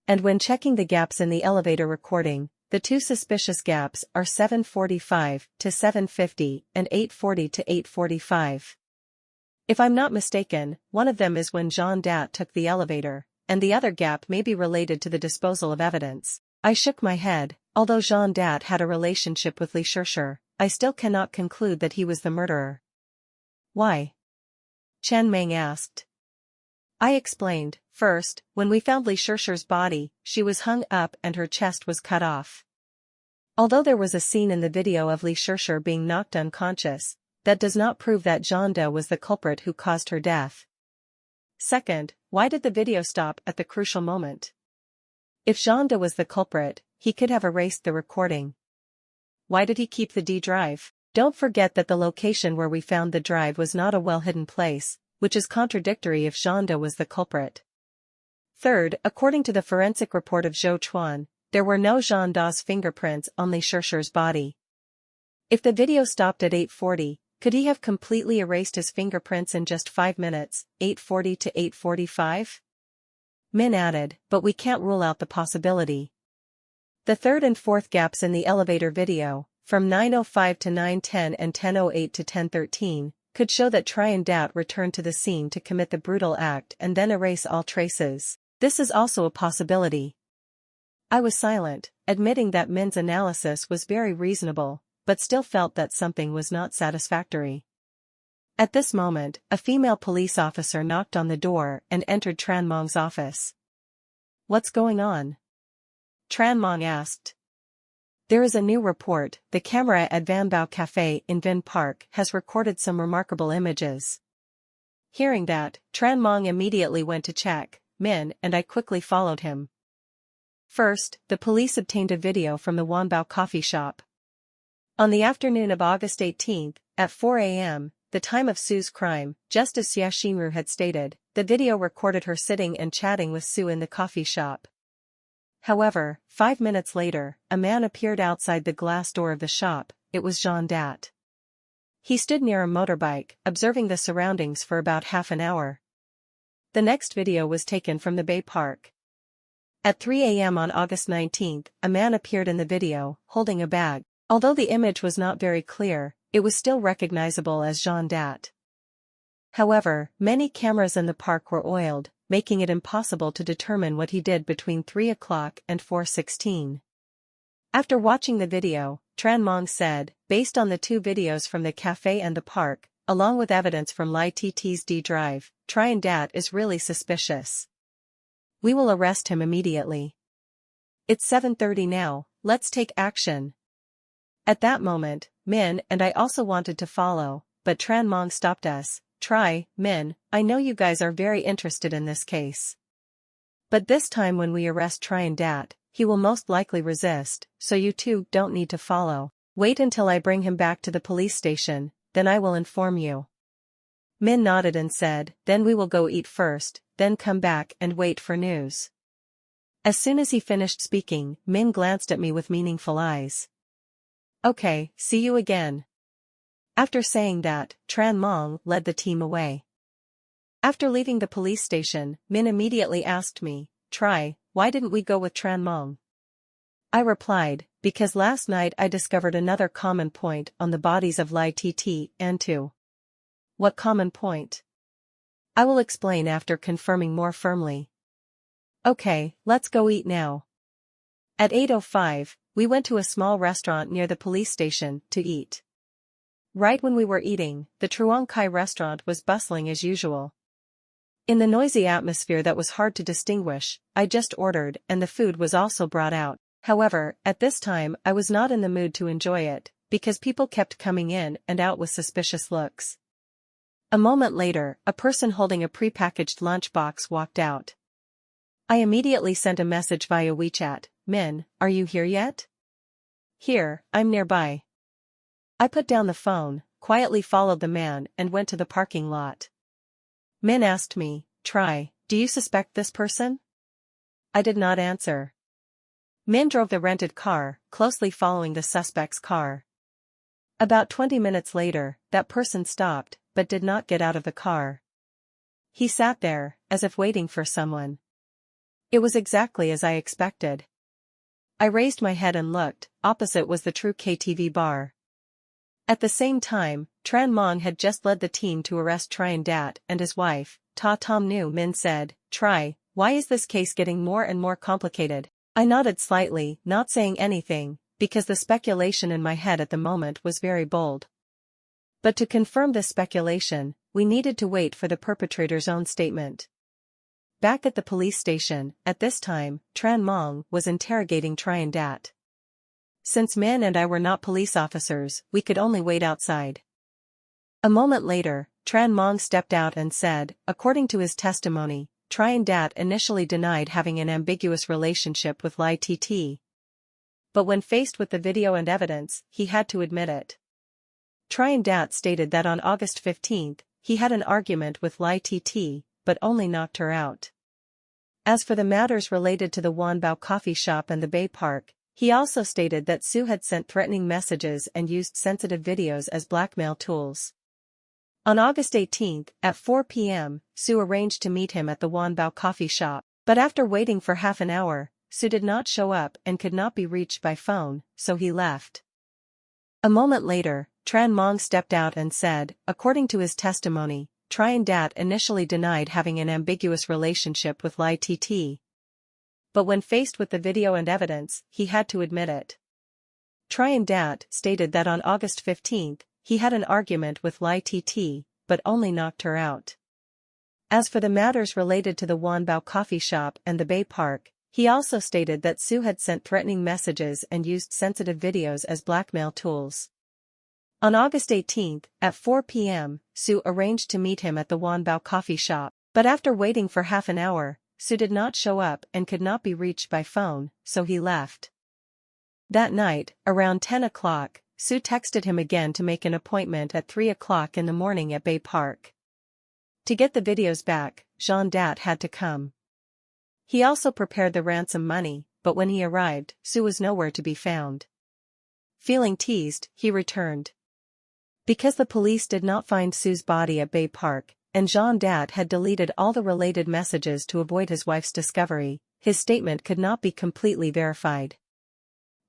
And when checking the gaps in the elevator recording, the two suspicious gaps are 7:45 to 7:50 and 8:40 to 8:45. If I'm not mistaken, one of them is when Zhan Dat took the elevator, and the other gap may be related to the disposal of evidence. I shook my head. Although Zhan Dat had a relationship with Li Shishir, I still cannot conclude that he was the murderer. Why? Chen Meng asked. I explained. First, when we found Li Shishir's body, she was hung up and her chest was cut off. Although there was a scene in the video of Li Shishir being knocked unconscious, that does not prove that Zhan Da was the culprit who caused her death. Second, why did the video stop at the crucial moment? If Zhan Da was the culprit, he could have erased the recording. why did he keep the D drive? Don't forget that the location where we found the drive was not a well-hidden place, which is contradictory if Zhan was the culprit. Third, according to the forensic report of Zhou Chuan, there were no Zhan's fingerprints on Li Shishir's body. If the video stopped at 8:40, could he have completely erased his fingerprints in just 5 minutes, 8:40 to 8:45? Min added, but we can't rule out the possibility. The third and fourth gaps in the elevator video, from 9:05 to 9:10 and 10:08 to 10:13, could show that Tryon Dat returned to the scene to commit the brutal act and then erase all traces. This is also a possibility. I was silent, admitting that Min's analysis was very reasonable, but still felt that something was not satisfactory. At this moment, a female police officer knocked on the door and entered Tran Mong's office. "What's going on?" Tran Mong asked. "There is a new report. The camera at Van Bao Cafe in Vin Park has recorded some remarkable images." Hearing that, Tran Mong immediately went to check. Min and I quickly followed him. First, the police obtained a video from the Wanbao coffee shop. On the afternoon of August 18, at 4 a.m., the time of Sue's crime, just as Xie Xin'er had stated, the video recorded her sitting and chatting with Sue in the coffee shop. However, 5 minutes later, a man appeared outside the glass door of the shop. It was Zhan Dat. He stood near a motorbike, observing the surroundings for about half an hour. The next video was taken from the Bay Park. At 3 a.m. on August 19, a man appeared in the video, holding a bag. Although the image was not very clear, it was still recognizable as Zhan Dat. However, many cameras in the park were oiled, making it impossible to determine what he did between 3 o'clock and 4:16. After watching the video, Tran Mong said, based on the 2 videos from the cafe and the park, along with evidence from Lai Tt's D drive, Tryon Dat is really suspicious. We will arrest him immediately. It's 7:30 now, let's take action. At that moment, Min and I also wanted to follow, but Tran Mong stopped us. Min, I know you guys are very interested in this case. But this time when we arrest Tryon Dat, he will most likely resist, so you two don't need to follow. Wait until I bring him back to the police station, then I will inform you. Min nodded and said, then we will go eat first, then come back and wait for news. As soon as he finished speaking, Min glanced at me with meaningful eyes. Okay, see you again. After saying that, Tran Mong led the team away. After leaving the police station, Min immediately asked me, why didn't we go with Tran Mong? I replied, because last night I discovered another common point on the bodies of Lai Tt and Tu. What common point? I will explain after confirming more firmly. Okay, let's go eat now. At 8:05, we went to a small restaurant near the police station to eat. Right when we were eating, the Truong Kai restaurant was bustling as usual. In the noisy atmosphere that was hard to distinguish, I just ordered and the food was also brought out. However, at this time I was not in the mood to enjoy it, because people kept coming in and out with suspicious looks. A moment later, a person holding a prepackaged lunchbox walked out. I immediately sent a message via WeChat, Min, are you here yet? Here, I'm nearby. I put down the phone, quietly followed the man and went to the parking lot. Min asked me, do you suspect this person? I did not answer. Min drove the rented car, closely following the suspect's car. About 20 minutes later, that person stopped, but did not get out of the car. He sat there, as if waiting for someone. It was exactly as I expected. I raised my head and looked. Opposite was the True KTV bar. At the same time, Tran Mong had just led the team to arrest Tryon Dat and his wife, Ta Tom Nu. Min said, why is this case getting more and more complicated? I nodded slightly, not saying anything, because the speculation in my head at the moment was very bold. But to confirm this speculation, we needed to wait for the perpetrator's own statement. Back at the police station, at this time, Tran Mong was interrogating Tryon Dat. Since Min and I were not police officers, we could only wait outside. A moment later, Tran Mong stepped out and said, according to his testimony, Tryon Dat initially denied having an ambiguous relationship with Lai Tt. But when faced with the video and evidence, he had to admit it. Tran Dat stated that on August 15, he had an argument with Lai TT, but only knocked her out. As for the matters related to the Wanbao coffee shop and the Bay Park, he also stated that Xu had sent threatening messages and used sensitive videos as blackmail tools. On August 18, at 4 p.m., Xu arranged to meet him at the Wanbao coffee shop, but after waiting for half an hour, Xu did not show up and could not be reached by phone, so he left. A moment later, Tran Mong stepped out and said, according to his testimony, Tran Dat initially denied having an ambiguous relationship with Lai TT. But when faced with the video and evidence, he had to admit it. Tran Dat stated that on August 15, he had an argument with Lai TT, but only knocked her out. As for the matters related to the Wanbao coffee shop and the Bay Park, he also stated that Xu had sent threatening messages and used sensitive videos as blackmail tools. On August 18, at 4 p.m., Xu arranged to meet him at the Wanbao coffee shop, but after waiting for half an hour, Xu did not show up and could not be reached by phone, so he left. That night, around 10 o'clock, Xu texted him again to make an appointment at 3 o'clock in the morning at Bay Park. To get the videos back, Zhan Dat had to come. He also prepared the ransom money, but when he arrived, Xu was nowhere to be found. Feeling teased, he returned. Because the police did not find Xu's body at Bay Park, and Zhan Dat had deleted all the related messages to avoid his wife's discovery, his statement could not be completely verified.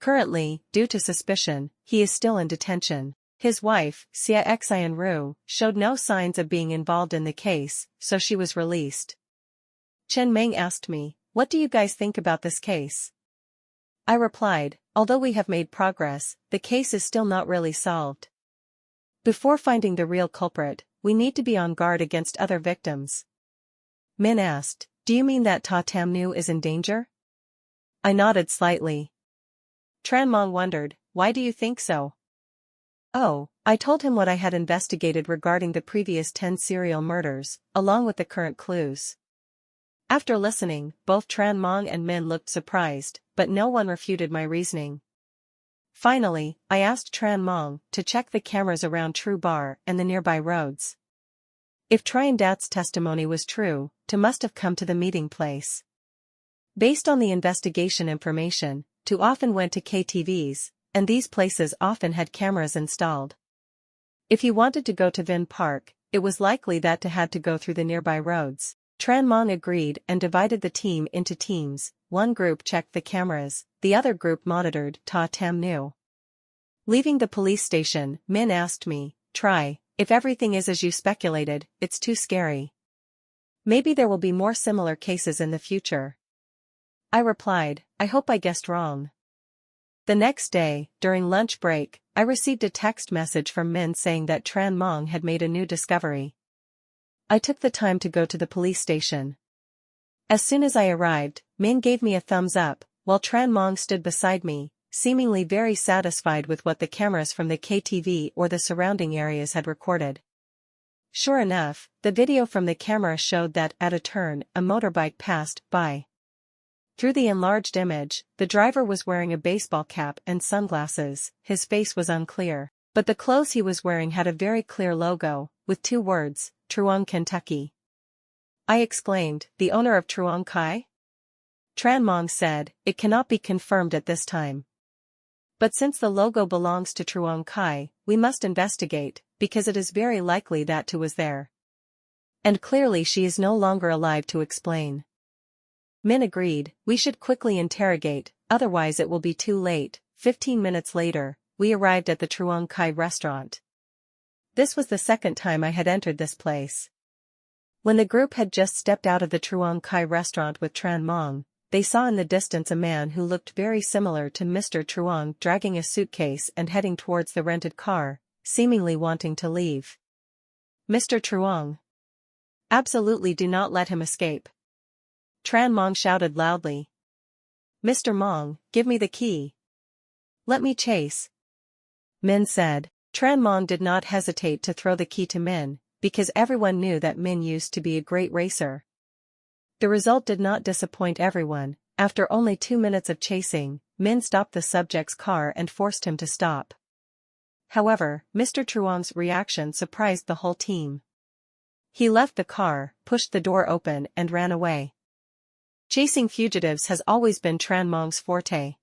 Currently, due to suspicion, he is still in detention. His wife, Xie Xin'er, showed no signs of being involved in the case, so she was released. Chen Meng asked me, "What do you guys think about this case?" I replied, "Although we have made progress, the case is still not really solved. Before finding the real culprit, we need to be on guard against other victims." Min asked, "Do you mean that Ta Tam Nu is in danger?" I nodded slightly. Tran Mong wondered, "Why do you think so?" Oh, I told him what I had investigated regarding the previous 10 serial murders, along with the current clues. After listening, both Tran Mong and Min looked surprised, but no one refuted my reasoning. Finally, I asked Tran Mong to check the cameras around True Bar and the nearby roads. If Tran Dat's testimony was true, Tu must have come to the meeting place. Based on the investigation information, Tu often went to KTVs, and these places often had cameras installed. If he wanted to go to Vin Park, it was likely that Tu had to go through the nearby roads. Tran Mong agreed and divided the team into teams. One group checked the cameras, the other group monitored Ta Tam Nu. Leaving the police station, Min asked me, "Try, if everything is as you speculated, it's too scary. Maybe there will be more similar cases in the future." I replied, "I hope I guessed wrong." The next day, during lunch break, I received a text message from Min saying that Tran Mong had made a new discovery. I took the time to go to the police station. As soon as I arrived, Min gave me a thumbs up, while Tran Mong stood beside me, seemingly very satisfied with what the cameras from the KTV or the surrounding areas had recorded. Sure enough, the video from the camera showed that, at a turn, a motorbike passed by. Through the enlarged image, the driver was wearing a baseball cap and sunglasses. His face was unclear, but the clothes he was wearing had a very clear logo, with 2 words, Truong, Kentucky. I exclaimed, "The owner of Truong Kai?" Tran Mong said, "It cannot be confirmed at this time. But since the logo belongs to Truong Kai, we must investigate, because it is very likely that Tu was there. And clearly she is no longer alive to explain." Min agreed, "We should quickly interrogate, otherwise it will be too late." 15 minutes later, we arrived at the Truong Kai restaurant. This was the second time I had entered this place. When the group had just stepped out of the Truong Kai restaurant with Tran Mong, they saw in the distance a man who looked very similar to Mr. Truong dragging a suitcase and heading towards the rented car, seemingly wanting to leave. "Mr. Truong. Absolutely do not let him escape." Tran Mong shouted loudly. "Mr. Mong, give me the key. Let me chase," Min said. Tran Mong did not hesitate to throw the key to Min, because everyone knew that Min used to be a great racer. The result did not disappoint everyone, After only 2 minutes of chasing, Min stopped the subject's car and forced him to stop. However, Mr. Truong's reaction surprised the whole team. He left the car, pushed the door open and ran away. Chasing fugitives has always been Tran Mong's forte.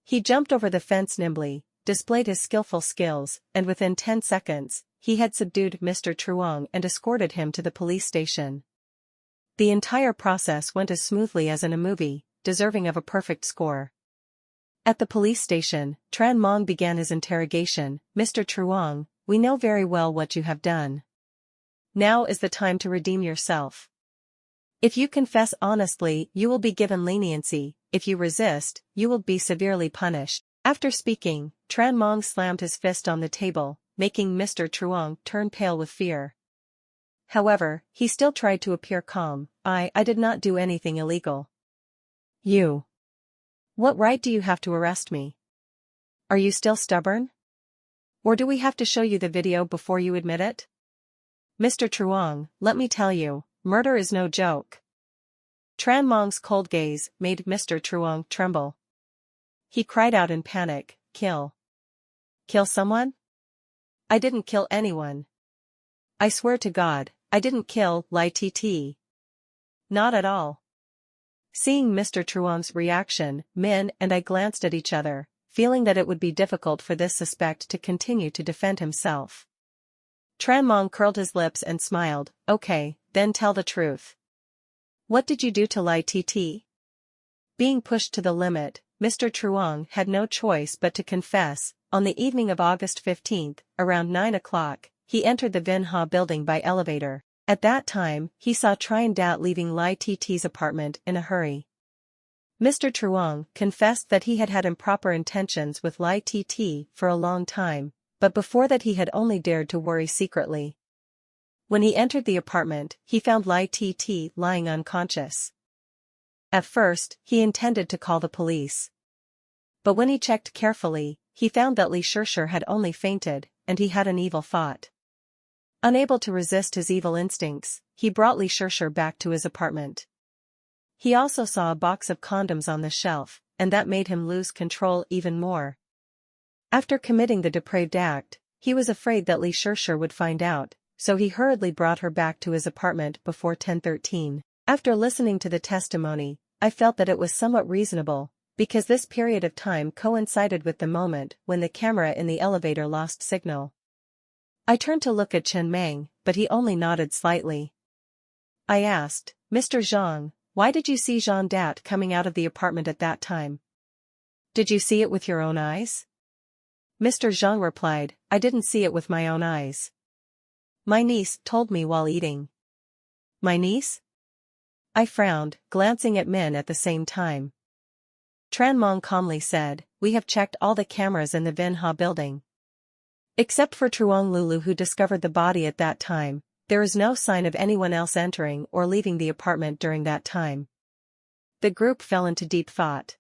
He jumped over the fence nimbly, displayed his skillful skills, and within 10 seconds, he had subdued Mr. Truong and escorted him to the police station. The entire process went as smoothly as in a movie, deserving of a perfect score. At the police station, Tran Mong began his interrogation. "Mr. Truong, we know very well what you have done. Now is the time to redeem yourself. If you confess honestly, you will be given leniency. If you resist, you will be severely punished." After speaking, Tran Mong slammed his fist on the table, making Mr. Truong turn pale with fear. However, he still tried to appear calm. I did not do anything illegal." "You? What right do you have to arrest me? Are you still stubborn? Or do we have to show you the video before you admit it? Mr. Truong, let me tell you, murder is no joke." Tran Mong's cold gaze made Mr. Truong tremble. He cried out in panic, "Kill. Kill someone? I didn't kill anyone. I swear to God, I didn't kill Lai Tt. Not at all." Seeing Mr. Truong's reaction, Min and I glanced at each other, feeling that it would be difficult for this suspect to continue to defend himself. Tran Mong curled his lips and smiled. "Okay, then tell the truth. What did you do to Lai Tt?" Being pushed to the limit, Mr. Truong had no choice but to confess. On the evening of August 15, around 9 o'clock, he entered the Vinh Ha building by elevator. At that time, he saw Trien Dat leaving Lai Tt's apartment in a hurry. Mr. Truong confessed that he had had improper intentions with Lai Tt for a long time, but before that he had only dared to worry secretly. When he entered the apartment, he found Lai Tt lying unconscious. At first, he intended to call the police. But when he checked carefully, he found that Xie Xin'er had only fainted, and he had an evil thought. Unable to resist his evil instincts, he brought Xie Xin'er back to his apartment. He also saw a box of condoms on the shelf, and that made him lose control even more. After committing the depraved act, he was afraid that Xie Xin'er would find out, so he hurriedly brought her back to his apartment before 10:13. After listening to the testimony, I felt that it was somewhat reasonable, because this period of time coincided with the moment when the camera in the elevator lost signal. I turned to look at Chen Meng, but he only nodded slightly. I asked, "Mr. Zhang, why did you see Zhan Dat coming out of the apartment at that time? Did you see it with your own eyes?" Mr. Zhang replied, "I didn't see it with my own eyes. My niece told me while eating." "My niece?" I frowned, glancing at Min at the same time. Tran Mong calmly said, "We have checked all the cameras in the Vinh Ha building. Except for Truong Lulu who discovered the body at that time, there is no sign of anyone else entering or leaving the apartment during that time." The group fell into deep thought.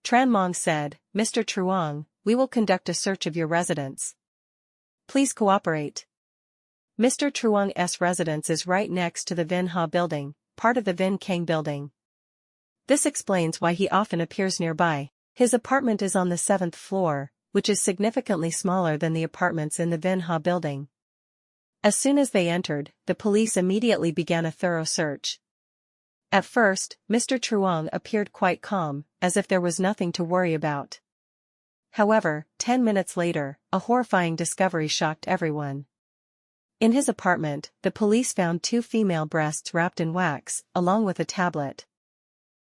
Tran Mong said, "Mr. Truong, we will conduct a search of your residence. Please cooperate. Mr. Truong's residence is right next to the Vinh Ha building, part of the Vinh Kang building. This explains why he often appears nearby. His apartment is on the 7th floor, which is significantly smaller than the apartments in the Vinh Ha building." As soon as they entered, the police immediately began a thorough search. At first, Mr. Truong appeared quite calm, as if there was nothing to worry about. However, 10 minutes later, a horrifying discovery shocked everyone. In his apartment, the police found 2 female breasts wrapped in wax, along with a tablet.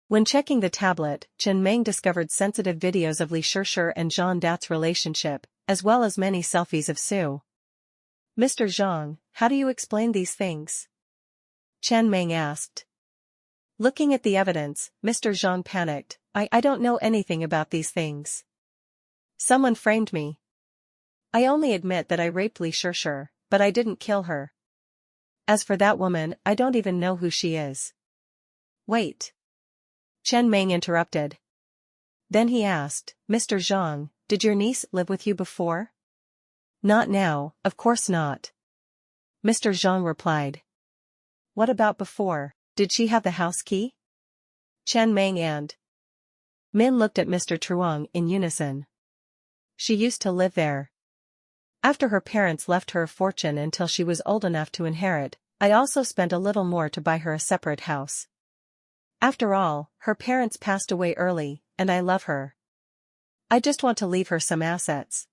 When checking the tablet, Chen Meng discovered sensitive videos of Xie Xin'er and Zhan Dat's relationship, as well as many selfies of Sue. "Mr. Zhang, how do you explain these things?" Chen Meng asked. Looking at the evidence, Mr. Zhang panicked. I don't know anything about these things. Someone framed me. I only admit that I raped Xie Xin'er, but I didn't kill her. As for that woman, I don't even know who she is." "Wait." Chen Meng interrupted. Then he asked, "Mr. Zhang, did your niece live with you before?" "Not now, of course not." Mr. Zhang replied. "What about before? Did she have the house key?" Chen Meng and Min looked at Mr. Truong in unison. She used to live there. After her parents left her a fortune until she was old enough to inherit, I also spent a little more to buy her a separate house. After all, her parents passed away early, and I love her. I just want to leave her some assets.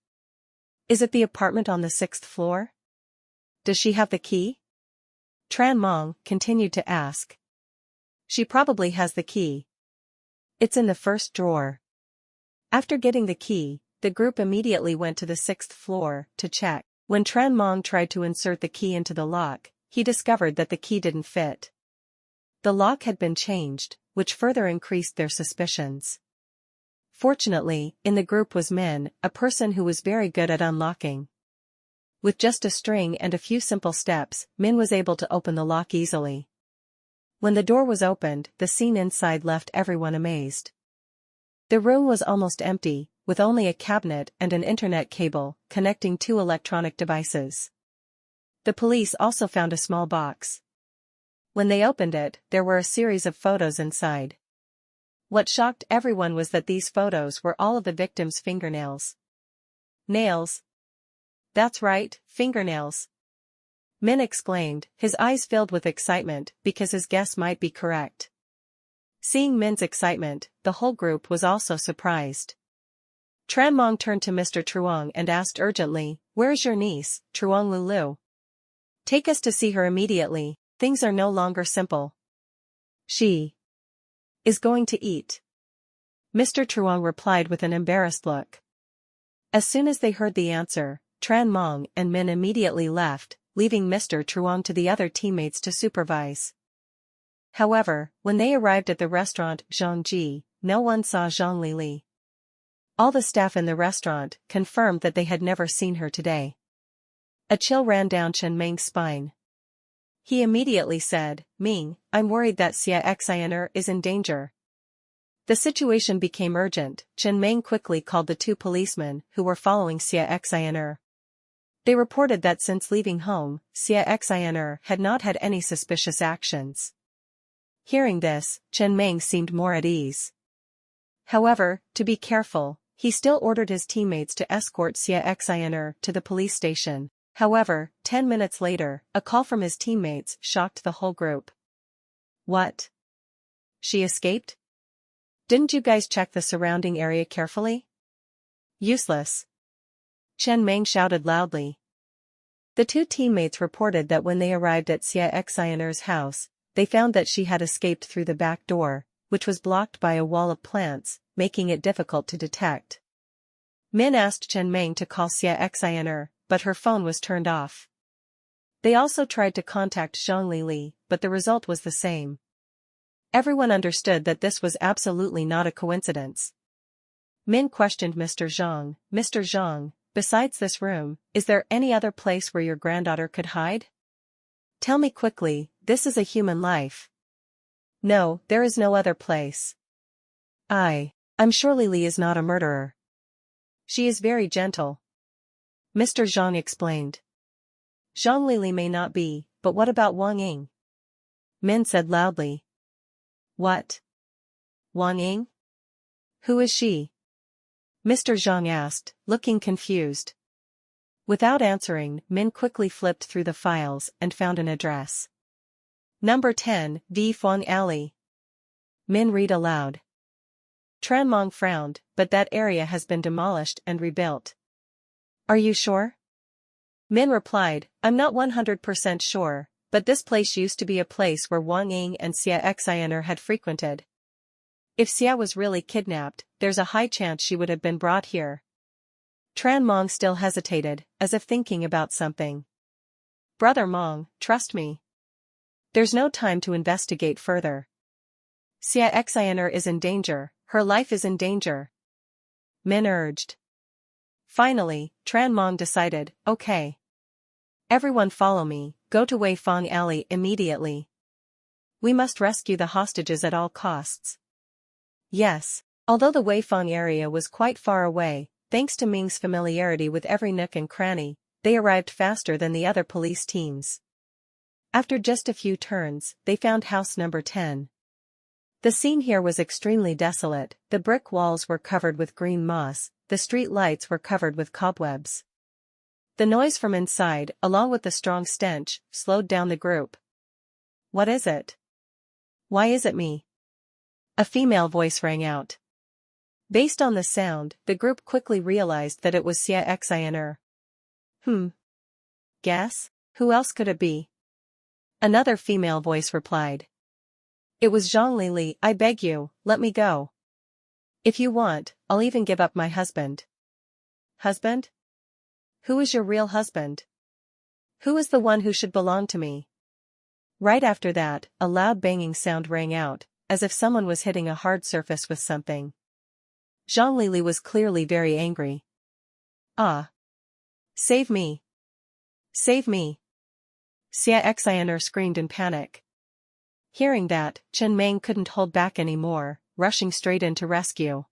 Is it the apartment on the 6th floor? Does she have the key? Tran Mong continued to ask. She probably has the key. It's in the first drawer. After getting the key, the group immediately went to the 6th floor to check. When Tran Mong tried to insert the key into the lock, he discovered that the key didn't fit. The lock had been changed, which further increased their suspicions. Fortunately, in the group was Min, a person who was very good at unlocking. With just a string and a few simple steps, Min was able to open the lock easily. When the door was opened, the scene inside left everyone amazed. The room was almost empty, with only a cabinet and an internet cable connecting two electronic devices. The police also found a small box. When they opened it, there were a series of photos inside. What shocked everyone was that these photos were all of the victim's fingernails. Nails. That's right, fingernails. Min exclaimed, his eyes filled with excitement because his guess might be correct. Seeing Min's excitement, the whole group was also surprised. Tran Mong turned to Mr. Truong and asked urgently, "Where is your niece, Truong Lulu? Take us to see her immediately, things are no longer simple." "She is going to eat," Mr. Truong replied with an embarrassed look. As soon as they heard the answer, Tran Mong and Min immediately left, leaving Mr. Truong to the other teammates to supervise. However, when they arrived at the restaurant Zhangji, no one saw Zhang Lili. All the staff in the restaurant confirmed that they had never seen her today. A chill ran down Chen Meng's spine. He immediately said, "Ming, I'm worried that Xie Xin'er is in danger." The situation became urgent. Chen Meng quickly called the two policemen who were following Xie Xin'er. They reported that since leaving home, Xie Xin'er had not had any suspicious actions. Hearing this, Chen Meng seemed more at ease. However, to be careful, he still ordered his teammates to escort Xie Xin'er to the police station. However, 10 minutes later, a call from his teammates shocked the whole group. "What? She escaped? Didn't you guys check the surrounding area carefully?" "Useless," Chen Meng shouted loudly. The two teammates reported that when they arrived at Xie Xin'er's house, they found that she had escaped through the back door, which was blocked by a wall of plants, making it difficult to detect. Min asked Chen Meng to call Xie Xin'er, but her phone was turned off. They also tried to contact Zhang Lili, but the result was the same. Everyone understood that this was absolutely not a coincidence. Min questioned Mr. Zhang. "Mr. Zhang, besides this room, is there any other place where your granddaughter could hide? Tell me quickly, this is a human life." "No, there is no other place. I'm sure Lili is not a murderer. She is very gentle," Mr. Zhang explained. "Zhang Lili may not be, but what about Wang Ying?" Min said loudly. "What? Wang Ying? Who is she?" Mr. Zhang asked, looking confused. Without answering, Min quickly flipped through the files and found an address. Number 10, V Fong Alley. Min read aloud. Tran Mong frowned, "But that area has been demolished and rebuilt." "Are you sure?" Min replied, "I'm not 100% sure, but this place used to be a place where Wang Ying and Xie Xin'er had frequented. If Xie was really kidnapped, there's a high chance she would have been brought here." Tran Mong still hesitated, as if thinking about something. "Brother Mong, trust me. There's no time to investigate further. Xie Xin'er is in danger, her life is in danger," Min urged. Finally, Tran Mong decided, "Okay. Everyone follow me, go to Wei Fong Alley immediately. We must rescue the hostages at all costs." Yes, although the Wei Fong area was quite far away, thanks to Ming's familiarity with every nook and cranny, they arrived faster than the other police teams. After just a few turns, they found house number 10. The scene here was extremely desolate. The brick walls were covered with green moss, the street lights were covered with cobwebs. The noise from inside, along with the strong stench, slowed down the group. "What is it? Why is it me?" a female voice rang out. Based on the sound, the group quickly realized that it was Xie Xin'er. Guess? Who else could it be? Another female voice replied. "It was Zhang Lili. I beg you, let me go. If you want, I'll even give up my husband." "Husband? Who is your real husband? Who is the one who should belong to me?" Right after that, a loud banging sound rang out, as if someone was hitting a hard surface with something. Zhang Lili was clearly very angry. "Ah! Save me! Save me!" Xie Xin'er screamed in panic. Hearing that, Chen Meng couldn't hold back anymore, rushing straight in to rescue.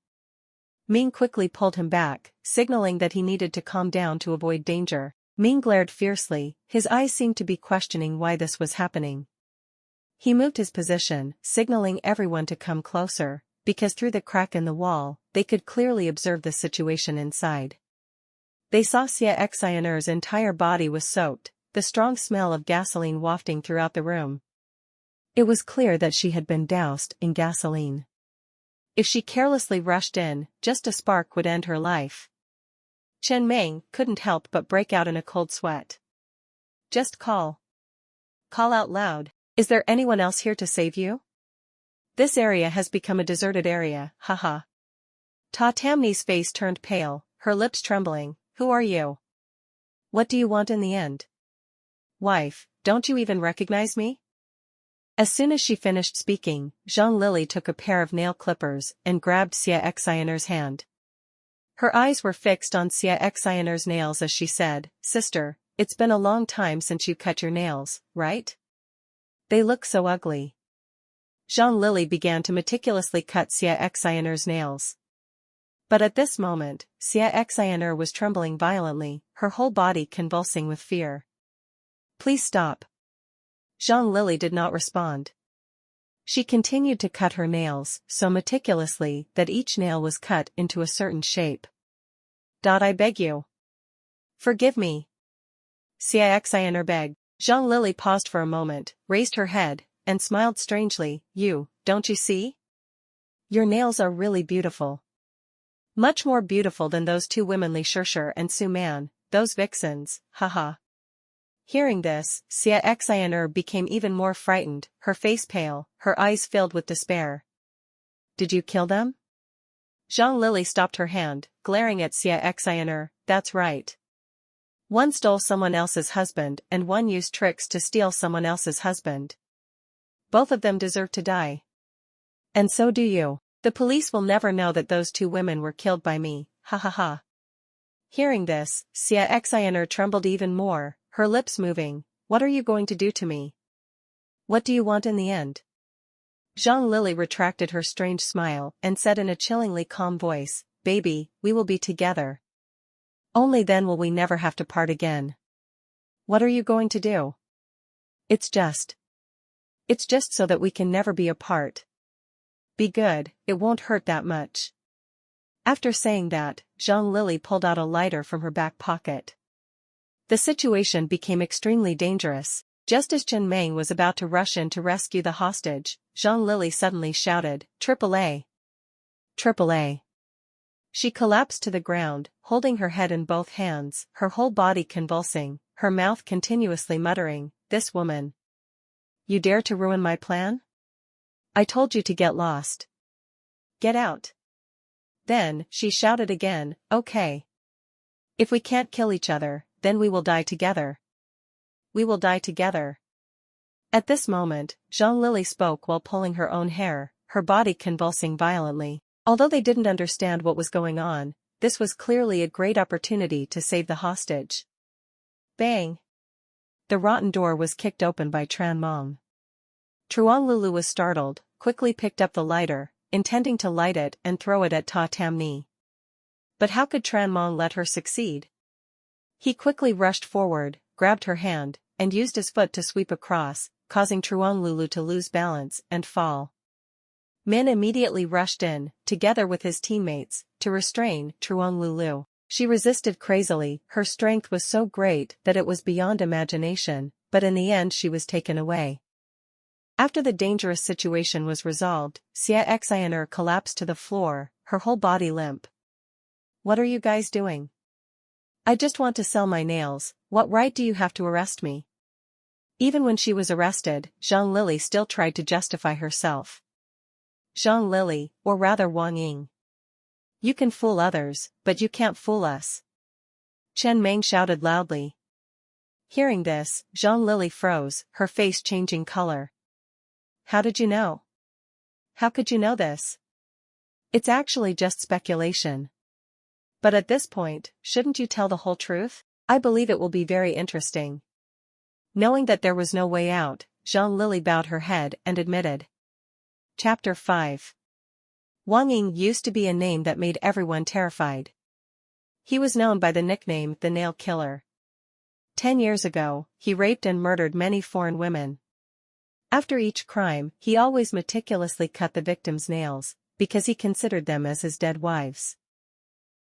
Ming quickly pulled him back, signaling that he needed to calm down to avoid danger. Ming glared fiercely, his eyes seemed to be questioning why this was happening. He moved his position, signaling everyone to come closer, because through the crack in the wall, they could clearly observe the situation inside. They saw Xie Xin'er's entire body was soaked, the strong smell of gasoline wafting throughout the room. It was clear that she had been doused in gasoline. If she carelessly rushed in, just a spark would end her life. Chen Meng couldn't help but break out in a cold sweat. "Just call. Call out loud. Is there anyone else here to save you? This area has become a deserted area, haha." Ta Tamni's face turned pale, her lips trembling. "Who are you? What do you want in the end? Wife, don't you even recognize me?" As soon as she finished speaking, Zhang Lili took a pair of nail clippers and grabbed Xie Xin'er's hand. Her eyes were fixed on Xie Xin'er's nails as she said, "Sister, it's been a long time since you cut your nails, right? They look so ugly." Zhang Lili began to meticulously cut Xie Xin'er's nails. But at this moment, Xie Xin'er was trembling violently, her whole body convulsing with fear. "Please stop." Zhang Lili did not respond. She continued to cut her nails, so meticulously that each nail was cut into a certain shape. "I beg you. Forgive me." Xie Xin'er begged. Zhang Lili paused for a moment, raised her head, and smiled strangely. Don't you see? Your nails are really beautiful. Much more beautiful than those two women Li Shishir and Su Man, those vixens, haha." Hearing this, Xie Xin'er became even more frightened, her face pale, her eyes filled with despair. "Did you kill them?" Zhang Lili stopped her hand, glaring at Xie Xin'er. "That's right. One stole someone else's husband and one used tricks to steal someone else's husband. Both of them deserve to die. And so do you. The police will never know that those two women were killed by me, ha ha ha." Hearing this, Xie Xin'er trembled even more, her lips moving. "What are you going to do to me? What do you want in the end?" Zhang Lili retracted her strange smile and said in a chillingly calm voice, "Baby, we will be together. Only then will we never have to part again." "What are you going to do?" It's just so that we can never be apart. Be good, it won't hurt that much." After saying that, Zhang Lili pulled out a lighter from her back pocket. The situation became extremely dangerous. Just as Chen Meng was about to rush in to rescue the hostage, Zhang Lili suddenly shouted, "AAA! AAA!" She collapsed to the ground, holding her head in both hands, her whole body convulsing, her mouth continuously muttering, "This woman! You dare to ruin my plan? I told you to get lost. Get out." Then, she shouted again, "Okay. If we can't kill each other, then we will die together. We will die together." At this moment, Zhang Lili spoke while pulling her own hair, her body convulsing violently. Although they didn't understand what was going on, this was clearly a great opportunity to save the hostage. Bang! The rotten door was kicked open by Tran Mong. Truong Lulu was startled, quickly picked up the lighter, intending to light it and throw it at Ta Tamni. But how could Tran Mong let her succeed? He quickly rushed forward, grabbed her hand, and used his foot to sweep across, causing Truong Lulu to lose balance and fall. Min immediately rushed in, together with his teammates, to restrain Truong Lulu. She resisted crazily, her strength was so great that it was beyond imagination, but in the end she was taken away. After the dangerous situation was resolved, Xie Xin'er collapsed to the floor, her whole body limp. "What are you guys doing? I just want to sell my nails, what right do you have to arrest me?" Even when she was arrested, Zhang Lili still tried to justify herself. Zhang Lili, or rather Wang Ying. "You can fool others, but you can't fool us," Chen Meng shouted loudly. Hearing this, Zhang Lili froze, her face changing color. "How did you know? How could you know this? It's actually just speculation. But at this point, shouldn't you tell the whole truth? I believe it will be very interesting." Knowing that there was no way out, Zhang Lili bowed her head and admitted. Chapter 5. Wang Ying used to be a name that made everyone terrified. He was known by the nickname the Nail Killer. 10 years ago, he raped and murdered many foreign women. After each crime, he always meticulously cut the victims' nails, because he considered them as his dead wives.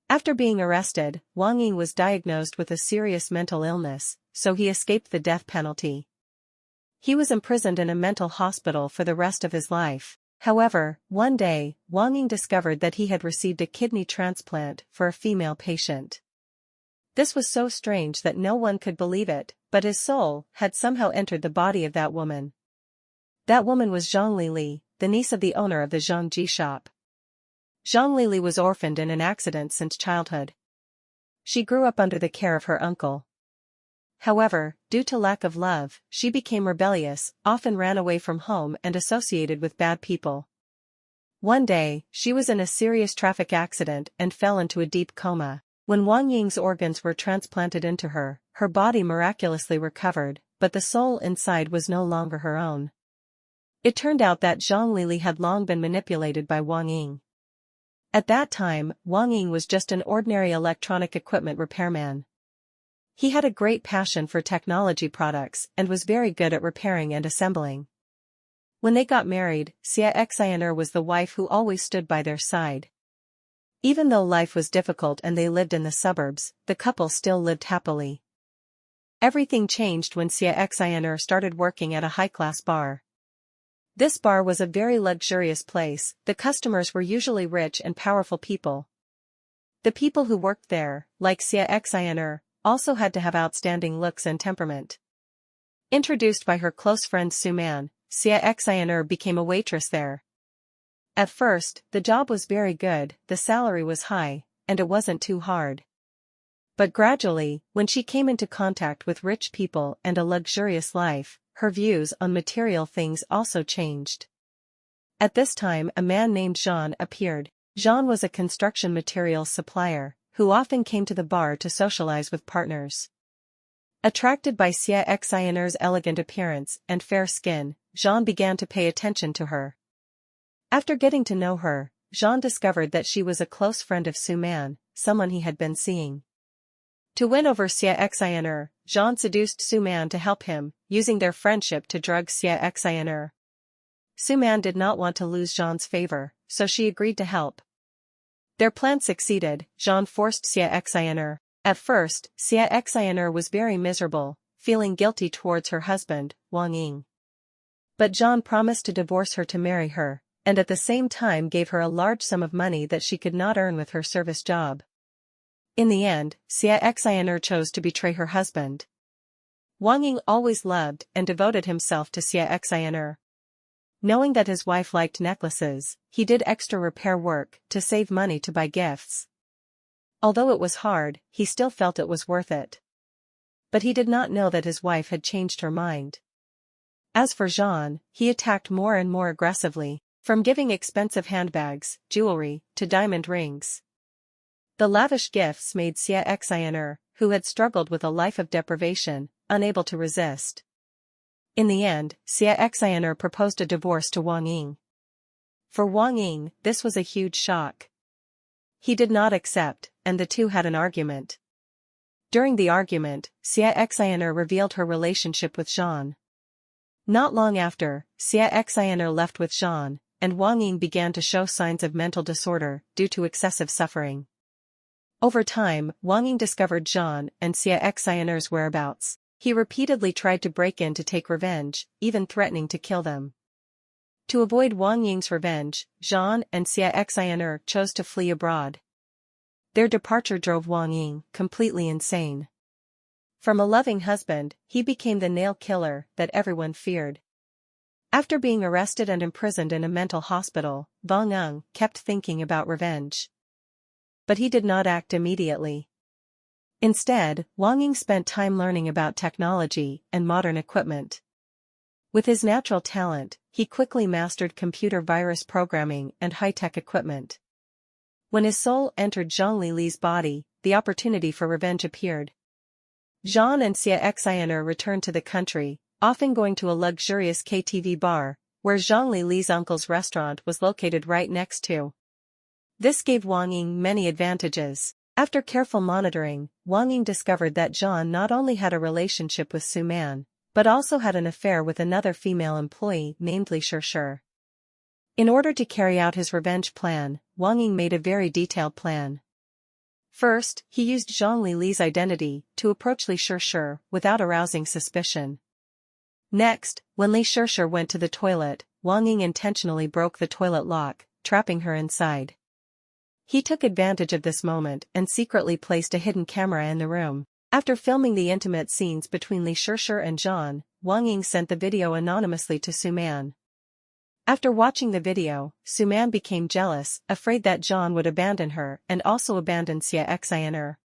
After being arrested, Wang Ying was diagnosed with a serious mental illness, so he escaped the death penalty. He was imprisoned in a mental hospital for the rest of his life. However, one day, Wang Ying discovered that he had received a kidney transplant for a female patient. This was so strange that no one could believe it, but his soul had somehow entered the body of that woman. That woman was Zhang Lili, the niece of the owner of the Zhangji shop. Zhang Lili was orphaned in an accident since childhood. She grew up under the care of her uncle. However, due to lack of love, she became rebellious, often ran away from home and associated with bad people. One day, she was in a serious traffic accident and fell into a deep coma. When Wang Ying's organs were transplanted into her, her body miraculously recovered, but the soul inside was no longer her own. It turned out that Zhang Lili had long been manipulated by Wang Ying. At that time, Wang Ying was just an ordinary electronic equipment repairman. He had a great passion for technology products and was very good at repairing and assembling. When they got married, Xie Xin'er was the wife who always stood by their side. Even though life was difficult and they lived in the suburbs, the couple still lived happily. Everything changed when Xie Xin'er started working at a high-class bar. This bar was a very luxurious place, the customers were usually rich and powerful people. The people who worked there, like Xie Xin'er, also had to have outstanding looks and temperament. Introduced by her close friend Su Man, Xie Xin'er became a waitress there. At first, the job was very good, the salary was high, and it wasn't too hard. But gradually, when she came into contact with rich people and a luxurious life, her views on material things also changed. At this time a man named Zhan appeared. Zhan was a construction materials supplier, who often came to the bar to socialize with partners. Attracted by Xie Xin'er's elegant appearance and fair skin, Zhan began to pay attention to her. After getting to know her, Zhan discovered that she was a close friend of Su Man, someone he had been seeing. To win over Xie Xin'er, Zhan seduced Su Man to help him, using their friendship to drug Xie Xin'er. Su Man did not want to lose Zhan's favor, so she agreed to help. Their plan succeeded. Zhan forced Xie Xin'er. At first, Xie Xin'er was very miserable, feeling guilty towards her husband, Wang Ying. But Zhan promised to divorce her to marry her, and at the same time gave her a large sum of money that she could not earn with her service job. In the end, Xie Xin'er chose to betray her husband. Wang Ying always loved and devoted himself to Xie Xin'er. Knowing that his wife liked necklaces, he did extra repair work to save money to buy gifts. Although it was hard, he still felt it was worth it. But he did not know that his wife had changed her mind. As for Zhan, he attacked more and more aggressively, from giving expensive handbags, jewelry, to diamond rings. The lavish gifts made Xie Xin'er, who had struggled with a life of deprivation, unable to resist. In the end, Xie Xin'er proposed a divorce to Wang Ying. For Wang Ying, this was a huge shock. He did not accept, and the two had an argument. During the argument, Xie Xin'er revealed her relationship with Zhan. Not long after, Xie Xin'er left with Zhan, and Wang Ying began to show signs of mental disorder due to excessive suffering. Over time, Wang Ying discovered Zhan and Xie Xin'er's whereabouts. He repeatedly tried to break in to take revenge, even threatening to kill them. To avoid Wang Ying's revenge, Zhan and Xie Xin'er chose to flee abroad. Their departure drove Wang Ying completely insane. From a loving husband, he became the nail killer that everyone feared. After being arrested and imprisoned in a mental hospital, Wang Ying kept thinking about revenge. But he did not act immediately. Instead, Wang Ying spent time learning about technology and modern equipment. With his natural talent, he quickly mastered computer virus programming and high-tech equipment. When his soul entered Zhang Lili's body, the opportunity for revenge appeared. Zhan and Xie Xin'er returned to the country, often going to a luxurious KTV bar, where Zhang Lili's uncle's restaurant was located right next to. This gave Wang Ying many advantages. After careful monitoring, Wang Ying discovered that Zhan not only had a relationship with Su Man, but also had an affair with another female employee named Xie Xin'er. In order to carry out his revenge plan, Wang Ying made a very detailed plan. First, he used Zhang Lili's identity to approach Xie Xin'er without arousing suspicion. Next, when Xie Xin'er went to the toilet, Wang Ying intentionally broke the toilet lock, trapping her inside. He took advantage of this moment and secretly placed a hidden camera in the room. After filming the intimate scenes between Xie Xin'er and Zhan, Wang Ying sent the video anonymously to Su Man. After watching the video, Su Man became jealous, afraid that Zhan would abandon her and also abandon Xie Xin'er.